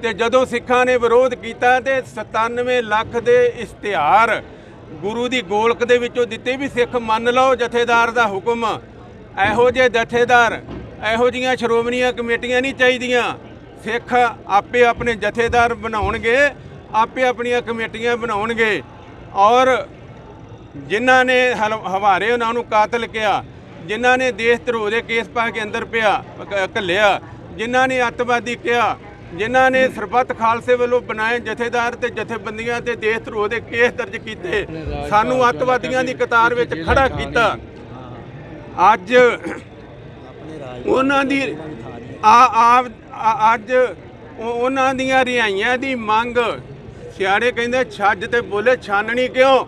ਤੇ ਜਦੋਂ ਸਿੱਖਾਂ ਨੇ ਵਿਰੋਧ ਕੀਤਾ ਤੇ 97 ਲੱਖ ਦੇ ਇਸ਼ਤਿਹਾਰ ਗੁਰੂ ਦੀ ਗੋਲਕ ਦੇ ਵਿੱਚੋਂ ਦਿੱਤੇ ਵੀ ਸਿੱਖ ਮੰਨ ਲਓ ਜਥੇਦਾਰ ਦਾ ਹੁਕਮ। ਇਹੋ ਜਿਹੇ ਜਥੇਦਾਰ, ਇਹੋ ਜਿਹੀਆਂ ਸ਼੍ਰੋਮਣੀਆਂ ਕਮੇਟੀਆਂ ਨਹੀਂ ਚਾਹੀਦੀਆਂ। ਸਿੱਖ ਆਪੇ ਆਪਣੇ ਜਥੇਦਾਰ ਬਣਾਉਣਗੇ, ਆਪੇ ਆਪਣੀਆਂ ਕਮੇਟੀਆਂ ਬਣਾਉਣਗੇ। ਔਰ ਜਿਨ੍ਹਾਂ ਨੇ ਹਵਾਰੇ ਉਹਨਾਂ ਨੂੰ ਕਾਤਲ ਕਿਹਾ, ਜਿਨ੍ਹਾਂ ਨੇ ਦੇਸ਼ ਧਰੋਹ ਦੇ ਕੇਸ ਪਾ ਕੇ ਅੰਦਰ ਘੱਲਿਆ, ਜਿਨ੍ਹਾਂ ਨੇ ਅੱਤਵਾਦੀ ਕਿਹਾ, ਜਿਨ੍ਹਾਂ ਨੇ ਸਰਬੱਤ ਖਾਲਸੇ ਵੱਲੋਂ ਬਣਾਏ ਜਥੇਦਾਰ ਤੇ ਜਥੇਬੰਦੀਆਂ ਤੇ ਦੇਸ਼ ਧਰੋਹ ਦੇ ਕੇਸ ਦਰਜ ਕੀਤੇ, ਸਾਨੂੰ ਅੱਤਵਾਦੀਆਂ ਦੀ ਕਤਾਰ ਵਿੱਚ ਖੜਾ ਕੀਤਾ। ਅੱਜ ਉਹਨਾਂ ਦੀ ਅੱਜ ਉਹਨਾਂ ਦੀਆਂ ਰਿਹਾਈਆਂ ਦੀ ਮੰਗ, ਸਿਆਣੇ ਕਹਿੰਦੇ ਛੱਜ ਤੇ ਬੋਲੇ ਛਾਨਣੀ ਕਿਉਂ।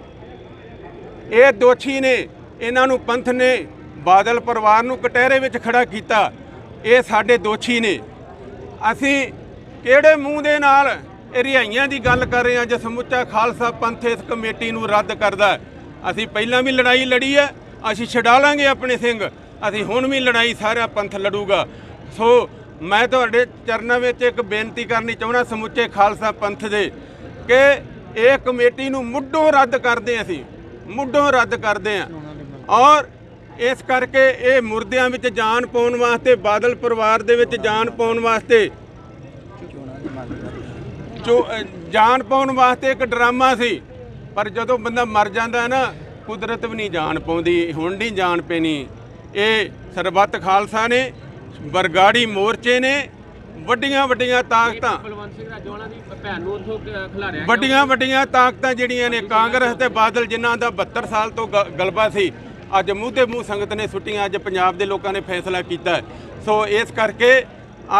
ਇਹ ਦੋਸ਼ੀ ਨੇ, ਇਹਨਾਂ ਨੂੰ ਪੰਥ ਨੇ, ਬਾਦਲ ਪਰਿਵਾਰ ਨੂੰ ਕਟਹਿਰੇ ਵਿੱਚ ਖੜਾ ਕੀਤਾ। ਇਹ ਸਾਡੇ ਦੋਸ਼ੀ ਨੇ। ਅਸੀਂ ਕਿਹੜੇ ਮੂੰਹ ਦੇ ਨਾਲ ਇਹ ਰਿਹਾਈਆਂ ਦੀ ਗੱਲ ਕਰ ਰਹੇ ਹਾਂ ਜੇ ਸਮੁੱਚਾ ਖਾਲਸਾ ਪੰਥ ਇਸ ਕਮੇਟੀ ਨੂੰ ਰੱਦ ਕਰਦਾ। ਅਸੀਂ ਪਹਿਲਾਂ ਵੀ ਲੜਾਈ ਲੜੀ ਹੈ, ਅਸੀਂ ਛਡਾ ਲਾਂਗੇ ਆਪਣੇ ਸਿੰਘ। ਅਸੀਂ ਹੁਣ ਵੀ ਲੜਾਈ ਸਾਰਾ ਪੰਥ ਲੜੂਗਾ। ਸੋ ਮੈਂ ਤੁਹਾਡੇ ਚਰਨਾਂ ਵਿੱਚ ਇੱਕ ਬੇਨਤੀ ਕਰਨੀ ਚਾਹੁੰਦਾ ਸਮੁੱਚੇ ਖਾਲਸਾ ਪੰਥ ਦੇ ਕਿ ਇਹ ਕਮੇਟੀ ਨੂੰ ਮੁੱਢੋਂ ਰੱਦ ਕਰਦੇ। ਅਸੀਂ ਮੁੱਢੋਂ ਰੱਦ ਕਰਦੇ ਹਾਂ। ਔਰ ਇਸ ਕਰਕੇ ਇਹ ਮੁਰਦਿਆਂ ਵਿੱਚ ਜਾਨ ਪਾਉਣ ਵਾਸਤੇ, ਬਾਦਲ ਪਰਿਵਾਰ ਦੇ ਵਿੱਚ ਜਾਨ ਪਾਉਣ ਵਾਸਤੇ ਇੱਕ ਡਰਾਮਾ ਸੀ। ਪਰ ਜਦੋਂ ਬੰਦਾ ਮਰ ਜਾਂਦਾ ਨਾ, ਕੁਦਰਤ ਵੀ ਨਹੀਂ ਜਾਨ ਪਾਉਂਦੀ। ਹੁਣ ਨਹੀਂ ਜਾਨ ਪੈਣੀ। ਇਹ ਸਰਬੱਤ ਖਾਲਸਾ ਨੇ, ਬਰਗਾੜੀ ਮੋਰਚੇ ਨੇ, ਵੱਡੀਆਂ ਤਾਕਤਾਂ ਜਿਹੜੀਆਂ ਨੇ, ਕਾਂਗਰਸ ਤੇ ਬਾਦਲ ਜਿਨ੍ਹਾਂ ਦਾ 72 ਸਾਲ ਤੋਂ ਗਲਬਾ ਸੀ, ਅੱਜ ਮੂੰਹ ਤੇ ਮੂੰਹ ਸੰਗਤ ਨੇ ਸੁੱਟੀਆਂ। ਅੱਜ ਪੰਜਾਬ ਦੇ ਲੋਕਾਂ ਨੇ ਫੈਸਲਾ ਕੀਤਾ। ਸੋ ਇਸ ਕਰਕੇ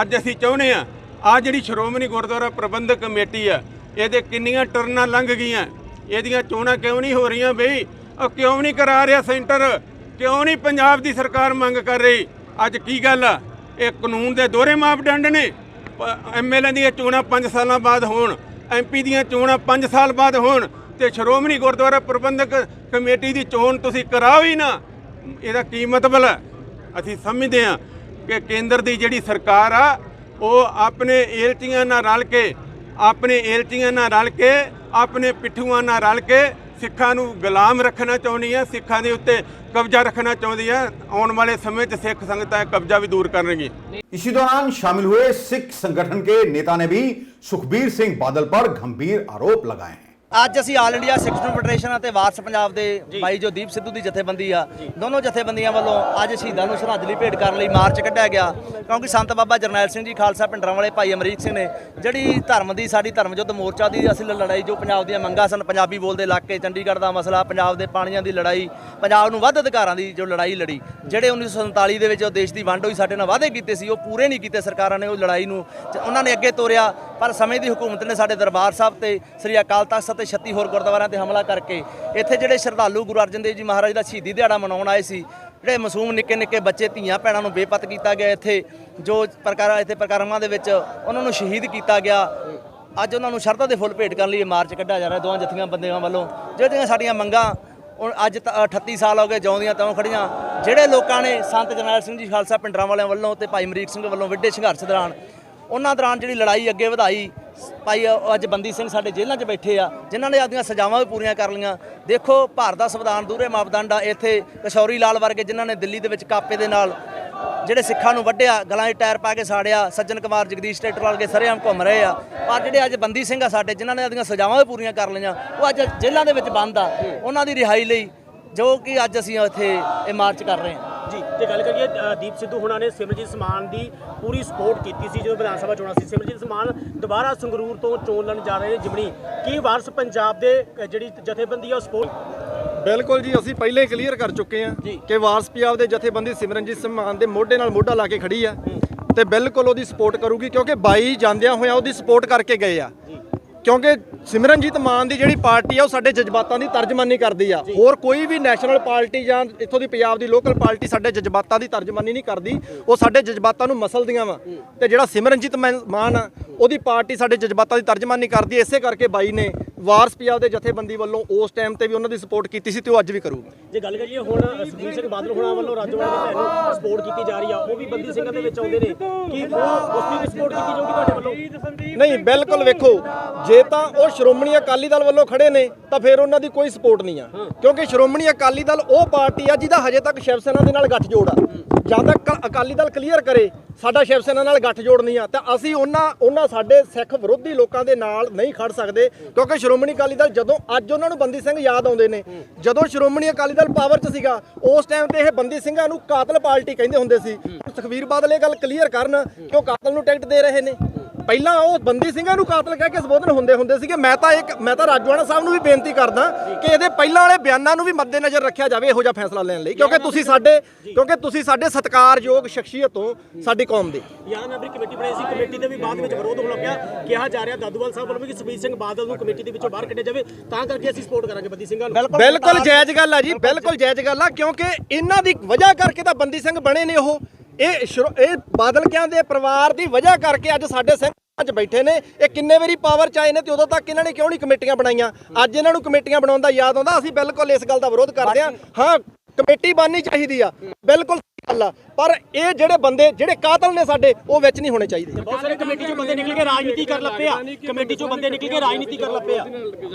ਅੱਜ ਅਸੀਂ ਚਾਹੁੰਦੇ ਹਾਂ, ਆ ਜਿਹੜੀ ਸ਼੍ਰੋਮਣੀ ਗੁਰਦੁਆਰਾ ਪ੍ਰਬੰਧਕ ਕਮੇਟੀ ਆ, ਇਹਦੇ ਕਿੰਨੀਆਂ ਟਰਨਾਂ ਲੰਘ ਗਈਆਂ, ਇਹਦੀਆਂ ਚੋਣਾਂ ਕਿਉਂ ਨਹੀਂ ਹੋ ਰਹੀਆਂ ਬਈ? ਉਹ ਕਿਉਂ ਨਹੀਂ ਕਰਾ ਰਿਹਾ ਸੈਂਟਰ? ਕਿਉਂ ਨਹੀਂ ਪੰਜਾਬ ਦੀ ਸਰਕਾਰ ਮੰਗ ਕਰ ਰਹੀ? ਅੱਜ ਕੀ ਗੱਲ ਆ? ਇਹ ਕਾਨੂੰਨ ਦੇ ਦੋਹਰੇ ਮਾਪਦੰਡ ਨੇ। ਐਮਐਲਏ ਦੀਆਂ ਚੋਣਾਂ 5 ਸਾਲਾਂ ਬਾਅਦ ਹੋਣ, ਐਮਪੀ ਦੀਆਂ ਚੋਣਾਂ 5 ਸਾਲ ਬਾਅਦ ਹੋਣ, ਤੇ ਸ਼੍ਰੋਮਣੀ ਗੁਰਦੁਆਰਾ ਪ੍ਰਬੰਧਕ ਕਮੇਟੀ ਦੀ ਚੋਣ ਤੁਸੀਂ ਕਰਾਓ ਹੀ ਨਾ। ਇਹਦਾ ਕੀ ਮਤਲਬ ਹੈ? ਅਸੀਂ ਸਮਝਦੇ ਹਾਂ ਕਿ ਕੇਂਦਰ ਦੀ ਜਿਹੜੀ ਸਰਕਾਰ ਆ ਉਹ ਆਪਣੇ ਏਲਚੀਆਂ ਨਾਲ ਰਲ ਕੇ ਆਪਣੇ ਪਿੱਠੂਆਂ ਨਾਲ ਰਲ ਕੇ ਸਿੱਖਾਂ ਨੂੰ ਗੁਲਾਮ ਰੱਖਣਾ ਚਾਹੁੰਦੀ ਹੈ, ਸਿੱਖਾਂ ਦੇ ਉੱਤੇ ਕਬਜ਼ਾ ਰੱਖਣਾ ਚਾਹੁੰਦੀ ਹੈ। ਆਉਣ वाले समय में सिख संगताएं कब्जा भी दूर करेंगी। इसी दौरान शामिल हुए सिख संगठन के नेता ने भी सुखबीर सिंह बादल पर गंभीर आरोप लगाए हैं। ਅੱਜ ਅਸੀਂ ਆਲ ਇੰਡੀਆ ਸਿੱਖ ਸਟੂਡੈਂਟ ਫੈਡਰੇਸ਼ਨ ਅਤੇ ਵਾਰਸ ਪੰਜਾਬ ਦੇ ਭਾਈ ਜੋ ਦੀਪ ਸਿੱਧੂ ਦੀ ਜਥੇਬੰਦੀ ਆ, ਦੋਨੋਂ ਜਥੇਬੰਦੀਆਂ ਵੱਲੋਂ ਅੱਜ ਸ਼ਹੀਦਾਂ ਨੂੰ ਸ਼ਰਧਾਂਜਲੀ ਭੇਟ ਕਰਨ ਲਈ ਮਾਰਚ ਕੱਢਿਆ ਗਿਆ। ਕਿਉਂਕਿ ਸੰਤ ਬਾਬਾ ਜਰਨੈਲ ਸਿੰਘ ਜੀ ਖਾਲਸਾ ਭਿੰਡਰਾਂਵਾਲੇ ਭਾਈ ਅਮਰੀਕ ਸਿੰਘ ਨੇ ਜਿਹੜੀ ਸਾਡੀ ਧਰਮ ਯੁੱਧ ਮੋਰਚਾ ਦੀ ਅਸਲ ਲੜਾਈ, ਜੋ ਪੰਜਾਬ ਦੀਆਂ ਮੰਗਾਂ ਸਨ, ਪੰਜਾਬੀ ਬੋਲਦੇ ਇਲਾਕੇ, ਚੰਡੀਗੜ੍ਹ ਦਾ ਮਸਲਾ, ਪੰਜਾਬ ਦੇ ਪਾਣੀਆਂ ਦੀ ਲੜਾਈ, ਪੰਜਾਬ ਨੂੰ ਵੱਧ ਅਧਿਕਾਰਾਂ ਦੀ ਜੋ ਲੜਾਈ ਲੜੀ, ਜਿਹੜੇ 1947 ਦੇ ਵਿੱਚ ਉਹ ਦੇਸ਼ ਦੀ ਵੰਡ ਹੋਈ, ਸਾਡੇ ਨਾਲ ਵਾਅਦੇ ਕੀਤੇ ਸੀ, ਉਹ ਪੂਰੇ ਨਹੀਂ ਕੀਤੇ ਸਰਕਾਰਾਂ ਨੇ। ਉਹ ਲੜਾਈ ਨੂੰ ਉਹਨਾਂ ਨੇ ਅੱਗੇ ਤੋਰਿਆ, ਪਰ ਸਮੇਂ ਦੀ ਹੁਕੂਮਤ ਨੇ ਸਾਡੇ ਦਰਬਾਰ ਸਾਹਿਬ ਤੇ ਸ੍ਰੀ ਅਕਾਲ ਤਖਤ ਅਤੇ 36 ਹੋਰ ਗੁਰਦੁਆਰਿਆਂ ਤੇ ਹਮਲਾ ਕਰਕੇ ਇੱਥੇ ਜਿਹੜੇ ਸ਼ਰਧਾਲੂ ਗੁਰੂ ਅਰਜਨ ਦੇਵ ਜੀ ਮਹਾਰਾਜ ਦਾ ਸ਼ਹੀਦੀ ਦਿਹਾੜਾ ਮਨਾਉਣ ਆਏ ਸੀ, ਜਿਹੜੇ ਮਾਸੂਮ ਨਿੱਕੇ ਨਿੱਕੇ ਬੱਚੇ, ਧੀਆਂ ਭੈਣਾਂ ਨੂੰ ਬੇਪਤ ਕੀਤਾ ਗਿਆ। ਇੱਥੇ ਜੋ ਪ੍ਰਕਰਮਾਂ ਦੇ ਵਿੱਚ ਉਹਨਾਂ ਨੂੰ ਸ਼ਹੀਦ ਕੀਤਾ ਗਿਆ। ਅੱਜ ਉਹਨਾਂ ਨੂੰ ਸ਼ਰਧਾ ਦੇ ਫੁੱਲ ਭੇਟ ਕਰਨ ਲਈ ਇਹ ਮਾਰਚ ਕੱਢਿਆ ਜਾ ਰਿਹਾ ਦੋਵਾਂ ਜਥੀਆਂ ਬੰਦਿਆਂ ਵੱਲੋਂ। ਜਿਹੜੀਆਂ ਸਾਡੀਆਂ ਮੰਗਾਂ ਅੱਜ 38 ਸਾਲ ਹੋ ਗਏ ਜਿਉਂਦੀਆਂ ਤਿਉਂ ਖੜੀਆਂ, ਜਿਹੜੇ ਲੋਕਾਂ ਨੇ ਸੰਤ ਜਰਨੈਲ ਸਿੰਘ ਜੀ ਖਾਲਸਾ ਭਿੰਡਰਾਂਵਾਲਿਆਂ ਵੱਲੋਂ ਤੇ ਭਾਈ ਅਮਰੀਕ ਸਿੰਘ ਵੱਲੋਂ ਵਿੱਢੇ ਸੰਘਰਸ਼ ਦੌਰਾਨ ਉਹਨਾਂ ਦੌਰਾਨ ਜਿਹੜੀ ਲੜਾਈ ਅੱਗੇ ਵਧਾਈ, ਭਾਈ ਅੱਜ ਬੰਦੀ ਸਿੰਘ ਸਾਡੇ ਜੇਲ੍ਹਾਂ 'ਚ ਬੈਠੇ ਆ, ਜਿਨ੍ਹਾਂ ਨੇ ਆਪਦੀਆਂ ਸਜ਼ਾਵਾਂ ਵੀ ਪੂਰੀਆਂ ਕਰ ਲਈਆਂ। ਦੇਖੋ ਭਾਰਤ ਦਾ ਸੰਵਿਧਾਨ ਦੂਰੇ ਮਾਪਦੰਡ ਆ। ਇੱਥੇ ਕਿਸ਼ੋਰੀ ਲਾਲ ਵਰਗੇ ਜਿਨ੍ਹਾਂ ਨੇ ਦਿੱਲੀ ਦੇ ਵਿੱਚ ਕਾਪੇ ਦੇ ਨਾਲ ਜਿਹੜੇ ਸਿੱਖਾਂ ਨੂੰ ਵੱਢਿਆ, ਗਲਾਂ 'ਚ ਟਾਇਰ ਪਾ ਕੇ ਸਾੜਿਆ, ਸੱਜਣ ਕੁਮਾਰ ਜਗਦੀਸ਼ ਟਰੈਕਟਰ ਵਾਲੇ ਸਰੇਆਮ ਘੁੰਮ ਰਹੇ ਆ। ਪਰ ਜਿਹੜੇ ਅੱਜ ਬੰਦੀ ਸਿੰਘ ਆ ਸਾਡੇ, ਜਿਨ੍ਹਾਂ ਨੇ ਆਪਦੀਆਂ ਸਜ਼ਾਵਾਂ ਵੀ ਪੂਰੀਆਂ ਕਰ ਲਈਆਂ, ਉਹ ਅੱਜ ਜੇਲ੍ਹਾਂ ਦੇ ਵਿੱਚ ਬੰਦ ਆ। ਉਹਨਾਂ ਦੀ ਰਿਹਾਈ ਲਈ ਜੋ ਕਿ ਅੱਜ ਅਸੀਂ ਇੱਥੇ ਇਹ ਮਾਰਚ ਕਰ ਰਹੇ ਹਾਂ ਜੀ। ਤੇ ਗੱਲ ਕਰੀਏ ਦੀਪ ਸਿੱਧੂ ਹੁਣਾਂ ਨੇ ਸਿਮਰਜੀਤ ਮਾਨ ਦੀ ਪੂਰੀ ਸਪੋਰਟ ਕੀਤੀ ਸੀ ਜਦੋਂ ਵਿਧਾਨ ਸਭਾ ਚੋਣਾਂ ਸੀ। ਸਿਮਰਜੀਤ ਮਾਨ ਦੁਬਾਰਾ ਸੰਗਰੂਰ ਤੋਂ ਚੋਣ ਲੜਨ ਜਾ ਰਹੇ ਨੇ ਜਿਮਣੀ। ਕੀ ਵਾਰਸ ਪੰਜਾਬ ਦੇ ਜਿਹੜੀ ਜਥੇਬੰਦੀ ਆ ਉਹ ਸਪੋਰਟ? ਬਿਲਕੁਲ ਜੀ, ਅਸੀਂ ਪਹਿਲੇ ਕਲੀਅਰ ਕਰ ਚੁੱਕੇ ਹਾਂ ਕਿ ਵਾਰਸ ਪੰਜਾਬ ਦੇ ਜਥੇਬੰਦੀ ਸਿਮਰਨਜੀਤ ਸਿੰਘ ਮਾਨ ਦੇ ਮੋਢੇ ਨਾਲ ਮੋਢਾ ਲਾ ਕੇ ਖੜੀ ਆ ਤੇ ਬਿਲਕੁਲ ਉਹਦੀ ਸਪੋਰਟ ਕਰੂਗੀ, ਕਿਉਂਕਿ ਬਾਈ ਜਾਂਦਿਆਂ ਹੋਇਆਂ ਉਹਦੀ ਸਪੋਰਟ ਕਰਕੇ ਗਏ ਆ। ਕਿਉਂਕਿ ਸਿਮਰਨਜੀਤ ਮਾਨ ਦੀ ਜਿਹੜੀ ਪਾਰਟੀ ਆ ਉਹ ਸਾਡੇ ਜਜ਼ਬਾਤਾਂ ਦੀ ਤਰਜਮਾਨੀ ਕਰਦੀ ਆ। ਹੋਰ ਕੋਈ ਵੀ ਨੈਸ਼ਨਲ ਪਾਰਟੀ ਜਾਂ ਇੱਥੋਂ ਦੀ ਪੰਜਾਬ ਦੀ ਲੋਕਲ ਪਾਰਟੀ ਸਾਡੇ ਜਜ਼ਬਾਤਾਂ ਦੀ ਤਰਜਮਾਨੀ ਨਹੀਂ ਕਰਦੀ, ਉਹ ਸਾਡੇ ਜਜ਼ਬਾਤਾਂ ਨੂੰ ਮਸਲਦੀਆਂ ਵਾ। ਤੇ ਜਿਹੜਾ ਸਿਮਰਨਜੀਤ ਮਾਨ ਆ ਉਹਦੀ ਪਾਰਟੀ ਸਾਡੇ ਜਜ਼ਬਾਤਾਂ ਦੀ ਤਰਜਮਾਨੀ ਕਰਦੀ, ਇਸੇ ਕਰਕੇ ਬਾਈ ਨੇ ਵਾਰਸ ਪੰਜਾਬ ਦੇ ਜਥੇਬੰਦੀ ਵੱਲੋਂ ਉਸ ਟਾਈਮ ਤੇ ਵੀ ਉਹਨਾਂ ਦੀ ਸਪੋਰਟ ਕੀਤੀ ਸੀ ਤੇ ਉਹ ਅੱਜ ਵੀ ਕਰੂਗਾ। ਜੇ ਗੱਲ ਕਰੀਏ ਹੁਣ ਸੁਖਬੀਰ ਸਿੰਘ ਬਾਦਲ ਹੁਣਾਂ ਵੱਲੋਂ ਰਾਜੋਆਣਾ ਦੀ ਭੈਣ ਨੂੰ ਸਪੋਰਟ ਕੀਤੀ ਜਾ ਰਹੀ ਆ, ਉਹ ਵੀ ਬੰਦੀ ਸਿੰਘਾਂ ਦੇ ਵਿੱਚ ਆਉਂਦੇ ਨੇ, ਕੀ ਉਸ ਦੀ ਵੀ ਸਪੋਰਟ ਕੀਤੀ ਜਾਊਗੀ ਤੁਹਾਡੇ ਵੱਲੋਂ? ਨਹੀਂ, ਬਿਲਕੁਲ। ਵੇਖੋ, ਜੇ ਤਾਂ ਉਹ ਸ਼੍ਰੋਮਣੀ ਅਕਾਲੀ ਦਲ ਵੱਲੋਂ ਖੜੇ ਨੇ ਤਾਂ ਫਿਰ ਉਹਨਾਂ ਦੀ ਕੋਈ ਸਪੋਰਟ ਨਹੀਂ ਆ, ਕਿਉਂਕਿ ਸ਼੍ਰੋਮਣੀ ਅਕਾਲੀ ਦਲ ਉਹ ਪਾਰਟੀ ਆ ਜਿਹਦਾ ਹਜੇ ਤੱਕ ਸ਼ਿਵ ਸੈਨਾ ਦੇ ਨਾਲ ਗੱਠਜੋੜ ਆ। ਜਦ ਤੱਕ ਅਕਾਲੀ ਦਲ ਕਲੀਅਰ ਕਰੇ ਸਾਡਾ ਸ਼ਿਵ ਸੈਨਾ ਨਾਲ ਗੱਠਜੋੜ ਨਹੀਂ ਆ, ਤਾਂ ਅਸੀਂ ਉਹਨਾਂ ਸਾਡੇ ਸਿੱਖ ਵਿਰੋਧੀ ਲੋਕਾਂ ਦੇ ਨਾਲ ਨਹੀਂ ਖੜ ਸਕਦੇ। ਕਿਉਂਕਿ ਸ਼੍ਰੋਮਣੀ ਅਕਾਲੀ ਦਲ ਜਦੋਂ ਅੱਜ ਉਹਨਾਂ ਨੂੰ ਬੰਦੀ ਸਿੰਘ ਯਾਦ ਆਉਂਦੇ ਨੇ, ਜਦੋਂ ਸ਼੍ਰੋਮਣੀ ਅਕਾਲੀ ਦਲ ਪਾਵਰ 'ਚ ਸੀਗਾ ਉਸ ਟਾਈਮ ਤੇ ਇਹ ਬੰਦੀ ਸਿੰਘਾਂ ਨੂੰ ਕਾਤਲ ਪਾਰਟੀ ਕਹਿੰਦੇ ਹੁੰਦੇ ਸੀ। ਸੁਖਬੀਰ ਬਾਦਲ ਇਹ ਗੱਲ ਕਲੀਅਰ ਕਰਨ ਕਿ ਉਹ ਕਾਤਲ ਨੂੰ ਟਿਕਟ ਦੇ ਰਹੇ ਨੇ। ਪਹਿਲਾਂ ਉਹ ਬੰਦੀ ਸਿੰਘਾਂ ਨੂੰ ਕਾਤਲ ਕਹਿ ਕੇ ਸੰਬੋਧਨ ਹੁੰਦੇ ਸੀਗੇ। ਮੈਂ ਤਾਂ ਰਾਜੋਆਣਾ ਸਾਹਿਬ ਨੂੰ ਵੀ ਬੇਨਤੀ ਕਰਦਾ ਕਿ ਇਹਦੇ ਪਹਿਲਾਂ ਵਾਲੇ ਬਿਆਨਾਂ ਨੂੰ ਵੀ ਮੱਦੇਨਜ਼ਰ ਰੱਖਿਆ ਜਾਵੇ ਇਹੋ ਜਿਹਾ ਫੈਸਲਾ ਲੈਣ ਲਈ, ਕਿਉਂਕਿ ਤੁਸੀਂ ਸਾਡੇ ਸਤਿਕਾਰਯੋਗ ਸ਼ਖਸੀਅਤ ਹੋ ਸਾਡੀ ਕੌਮ ਦੇ। ਯਾਦ ਮੈਂਬਰੀ ਕਮੇਟੀ ਬਣਾਈ ਸੀ, ਕਮੇਟੀ ਦੇ ਵੀ ਬਾਅਦ ਵਿੱਚ ਵਿਰੋਧ ਹੋਣ ਲੱਗਿਆ। ਕਿਹਾ ਜਾ ਰਿਹਾ ਦਾਦੂਵਾਲ ਸਾਹਿਬ ਵੱਲੋਂ ਵੀ ਕਿ ਸੁਖਬੀਰ ਸਿੰਘ ਬਾਦਲ ਨੂੰ ਕਮੇਟੀ ਦੇ ਵਿੱਚੋਂ ਬਾਹਰ ਕੱਢਿਆ ਜਾਵੇ, ਤਾਂ ਕਰਕੇ ਅਸੀਂ ਸਪੋਰਟ ਕਰਾਂਗੇ ਬੰਦੀ ਸਿੰਘਾਂ ਨੂੰ। ਬਿਲਕੁਲ ਜਾਇਜ਼ ਗੱਲ ਆ ਜੀ, ਬਿਲਕੁਲ ਜਾਇਜ਼ ਗੱਲ ਆ, ਕਿਉਂਕਿ ਇਹਨਾਂ ਦੀ ਵਜ੍ਹਾ ਕਰਕੇ ਤਾਂ ਬੰਦੀ ਸਿੰਘ ਬਣੇ ਨੇ। ਇਹ ਬਾਦਲ ਕਿਆਂ ਦੇ ਪਰਿਵਾਰ ਦੀ ਵਜ੍ਹਾ ਕਰਕੇ ਅੱਜ ਸਾਡੇ ਸਿੰਘ ਅੱਜ ਬੈਠੇ ਨੇ। ਇਹ ਕਿੰਨੇ ਵਾਰੀ ਪਾਵਰ ਚ ਆਏ ਨੇ ਤੇ ਉਦੋਂ ਤੱਕ ਇਹਨਾਂ ਨੇ ਕਿਉਂ ਨਹੀਂ ਕਮੇਟੀਆਂ ਬਣਾਈਆਂ? ਅੱਜ ਇਹਨਾਂ ਨੂੰ ਕਮੇਟੀਆਂ ਬਣਾਉਣ ਦਾ ਯਾਦ ਆਉਂਦਾ। ਅਸੀਂ ਬਿਲਕੁਲ ਇਸ ਗੱਲ ਦਾ ਵਿਰੋਧ ਕਰਦੇ ਹਾਂ। ਕਮੇਟੀ ਬਣਨੀ ਚਾਹੀਦੀ ਆ, ਬਿਲਕੁਲ ਗੱਲ ਆ, ਪਰ ਇਹ ਜਿਹੜੇ ਕਾਤਲ ਨੇ ਸਾਡੇ, ਉਹ ਵਿੱਚ ਨਹੀਂ ਹੋਣੇ ਚਾਹੀਦੇ। ਬਹੁਤ ਸਾਰੇ ਕਮੇਟੀ ਚੋਂ ਬੰਦੇ ਨਿਕਲ ਕੇ ਰਾਜਨੀਤੀ ਕਰਨ ਲੱਗ ਪਿਆ।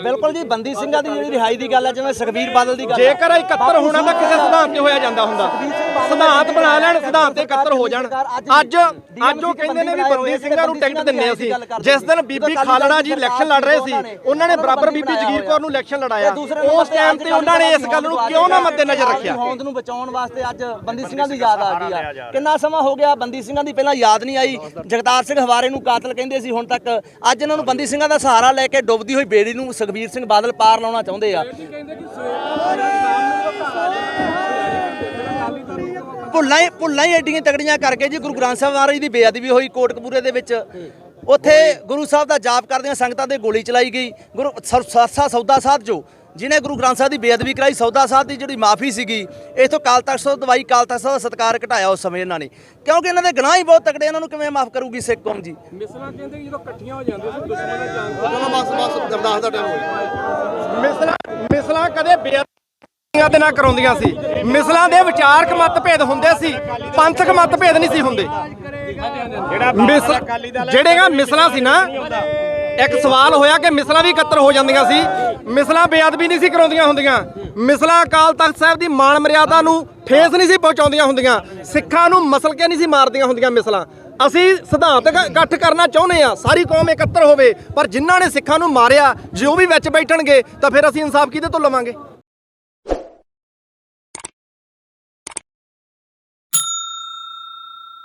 ਬਿਲਕੁਲ ਜੀ, ਬੰਦੀ ਸਿੰਘਾਂ ਦੀ ਜਿਹੜੀ ਰਿਹਾਈ ਦੀ ਗੱਲ ਹੈ, ਜਿਵੇਂ ਸੁਖਬੀਰ ਬਾਦਲ ਦੀ ਗੱਲ, ਜੇਕਰ 71 ਹੋਣਾ ਤਾਂ ਕਿਸੇ ਸਿਧਾਂਤ ਤੇ ਹੋਇਆ ਜਾਂਦਾ ਹੁੰਦਾ। ਸਿਧਾਂਤ ਬਣਾ ਲੈਣ, ਸਿਧਾਂਤ ਤੇ 71 ਹੋ ਜਾਣ। ਅੱਜ ਉਹ ਕਹਿੰਦੇ ਨੇ ਵੀ ਬੰਦੀ ਸਿੰਘਾਂ ਨੂੰ ਟਿਕਟ ਦਿੰਨੇ ਅਸੀਂ। ਜਿਸ ਦਿਨ ਬੀਬੀ ਖਾਲੜਾ ਜੀ ਇਲੈਕਸ਼ਨ ਲੜ ਰਹੇ ਸੀ, ਉਹਨਾਂ ਨੇ ਬਰਾਬਰ ਬੀਬੀ ਜਗੀਰ ਕੌਰ ਨੂੰ ਇਲੈਕਸ਼ਨ ਲੜਾਇਆ। ਉਸ ਟਾਈਮ ਤੇ ਉਹਨਾਂ ਨੇ ਇਸ ਗੱਲ ਨੂੰ ਕਿਉਂ ਨਾ ਮੱਦੇਨਜ਼ਰ ਰੱਖਿਆ? ਹੋਂਦ ਨੂੰ ਬਚਾਉਣ ਵਾਸਤੇ ਅੱਜ ਬੰਦੀ ਸਿੰਘਾਂ ਦੀ ਯਾਦ ਆ ਗਈ ਆ। ਕਿੰਨਾ ਸਮਾਂ ਹੋ ਗਿਆ ਬੰਦੀ ਸਿੰਘਾਂ ਦੀ ਪਹਿਲਾਂ ਯਾਦ ਨਹੀਂ ਆਈ। ਜਗਤਾਰ ਸਿੰਘ ਹਵਾਰੇ ਨੂੰ ਕਾਤਲ ਕਹਿੰਦੇ ਸੀ ਹੁਣ ਤੱਕ। ਅੱਜ ਇਹਨਾਂ ਨੂੰ ਬੰਦੀ ਸਿੰਘਾਂ ਦਾ ਸਹਾਰਾ ਲੈ ਕੇ ਡੁੱਬਦੀ ਹੋਈ ਬੇੜੀ ਨੂੰ ਸੁਖਬੀਰ ਸਿੰਘ ਬਾਦਲ ਪਾਰ ਲਾਉਣਾ ਚਾਹੁੰਦੇ ਆ। ਭੁੱਲਾਂ ਹੀ ਐਡੀਆਂ ਤਗੜੀਆਂ ਕਰਕੇ ਜੀ ਗੁਰੂ ਗ੍ਰੰਥ ਸਾਹਿਬ ਮਹਾਰਾਜ ਦੀ ਬੇਅਦਬੀ ਹੋਈ ਕੋਟਕਪੂਰੇ ਦੇ ਵਿੱਚ। ਉੱਥੇ ਗੁਰੂ ਸਾਹਿਬ ਦਾ ਜਾਪ ਕਰਦਿਆਂ ਸੰਗਤਾਂ ਦੇ ਗੋਲੀ ਚਲਾਈ ਗਈ। ਗੁਰੂ ਸਰਸਾ ਸੌਦਾ ਸਾਹਿਬ ਜੋ ਜਿਹਨੇ ਗੁਰੂ ਗ੍ਰੰਥ ਸਾਹਿਬ ਦੀ ਬੇਅਦਬੀ ਕਰਾਈ, ਸੌਦਾ ਸਾਹਿਬ ਦੀ ਜਿਹੜੀ ਮਾਫੀ ਸੀਗੀ, ਇਥੋਂ ਕਾਲ ਤਖਤ ਸਾਹਿਬ ਦਵਾਈ, ਕਾਲ ਤਖਤ ਸਾਹਿਬ ਦਾ ਸਤਿਕਾਰ ਘਟਾਇਆ ਉਸ ਸਮੇਂ ਇਹਨਾਂ ਨੇ, ਕਿਉਂਕਿ ਇਹਨਾਂ ਦੇ ਗੁਨਾਹ ਹੀ ਬਹੁਤ ਤਕੜੇ, ਇਹਨਾਂ ਨੂੰ ਕਿਵੇਂ ਮਾਫ ਕਰੂਗੀ ਸਿੱਖ ਕੌਮ ਜੀ। ਮਿਸਲਾਂ ਕਹਿੰਦੇ ਜਦੋਂ ਇਕੱਠੀਆਂ ਹੋ ਜਾਂਦੇ ਸੀ ਦੁਸ਼ਮਣ ਨਾਲ ਜਾਣ ਮਿਸਲਾਂ ਕਦੇ ਬੇਅਦਬੀਆਂ ਦੇ ਨਾਲ ਕਰਾਉਂਦੀਆਂ ਸੀ। ਮਿਸਲਾਂ ਦੇ ਵਿਚਾਰਕ ਮਤਭੇਦ ਹੁੰਦੇ ਸੀ, ਪੰਥਕ ਮਤਭੇਦ ਨਹੀਂ ਸੀ ਹੁੰਦੇ। ਜਿਹੜੀਆਂ ਮਿਸਲਾਂ ਸੀ ਨਾ, ਇੱਕ ਸਵਾਲ ਹੋਇਆ ਕਿ ਮਿਸਲਾਂ ਵੀ ਇਕੱਤਰ ਹੋ ਜਾਂਦੀਆਂ ਸੀ, ਮਿਸਲਾਂ ਬੇਅਦਬੀ ਨਹੀਂ ਸੀ ਕਰਾਉਂਦੀਆਂ ਹੁੰਦੀਆਂ, ਮਿਸਲਾਂ ਅਕਾਲ ਤਖਤ ਸਾਹਿਬ ਦੀ ਮਾਣ ਮਰਿਆਦਾ ਨੂੰ ਠੇਸ ਨਹੀਂ ਸੀ ਪਹੁੰਚਾਉਂਦੀਆਂ ਹੁੰਦੀਆਂ, ਸਿੱਖਾਂ ਨੂੰ ਮਸਲ ਕੇ ਨਹੀਂ ਸੀ ਮਾਰਦੀਆਂ ਹੁੰਦੀਆਂ ਮਿਸਲਾਂ। ਅਸੀਂ ਸਿਧਾਂਤਕ ਇਕੱਠ ਕਰਨਾ ਚਾਹੁੰਦੇ ਆ, ਸਾਰੀ ਕੌਮ ਇਕੱਤਰ ਹੋਵੇ, ਪਰ ਜਿਨ੍ਹਾਂ ਨੇ ਸਿੱਖਾਂ ਨੂੰ ਮਾਰਿਆ ਜੇ ਉਹ ਵੀ ਵਿੱਚ ਬੈਠਣਗੇ ਤਾਂ ਫਿਰ ਅਸੀਂ ਇਨਸਾਫ ਕਿਹਦੇ ਤੋਂ ਲਵਾਂਗੇ?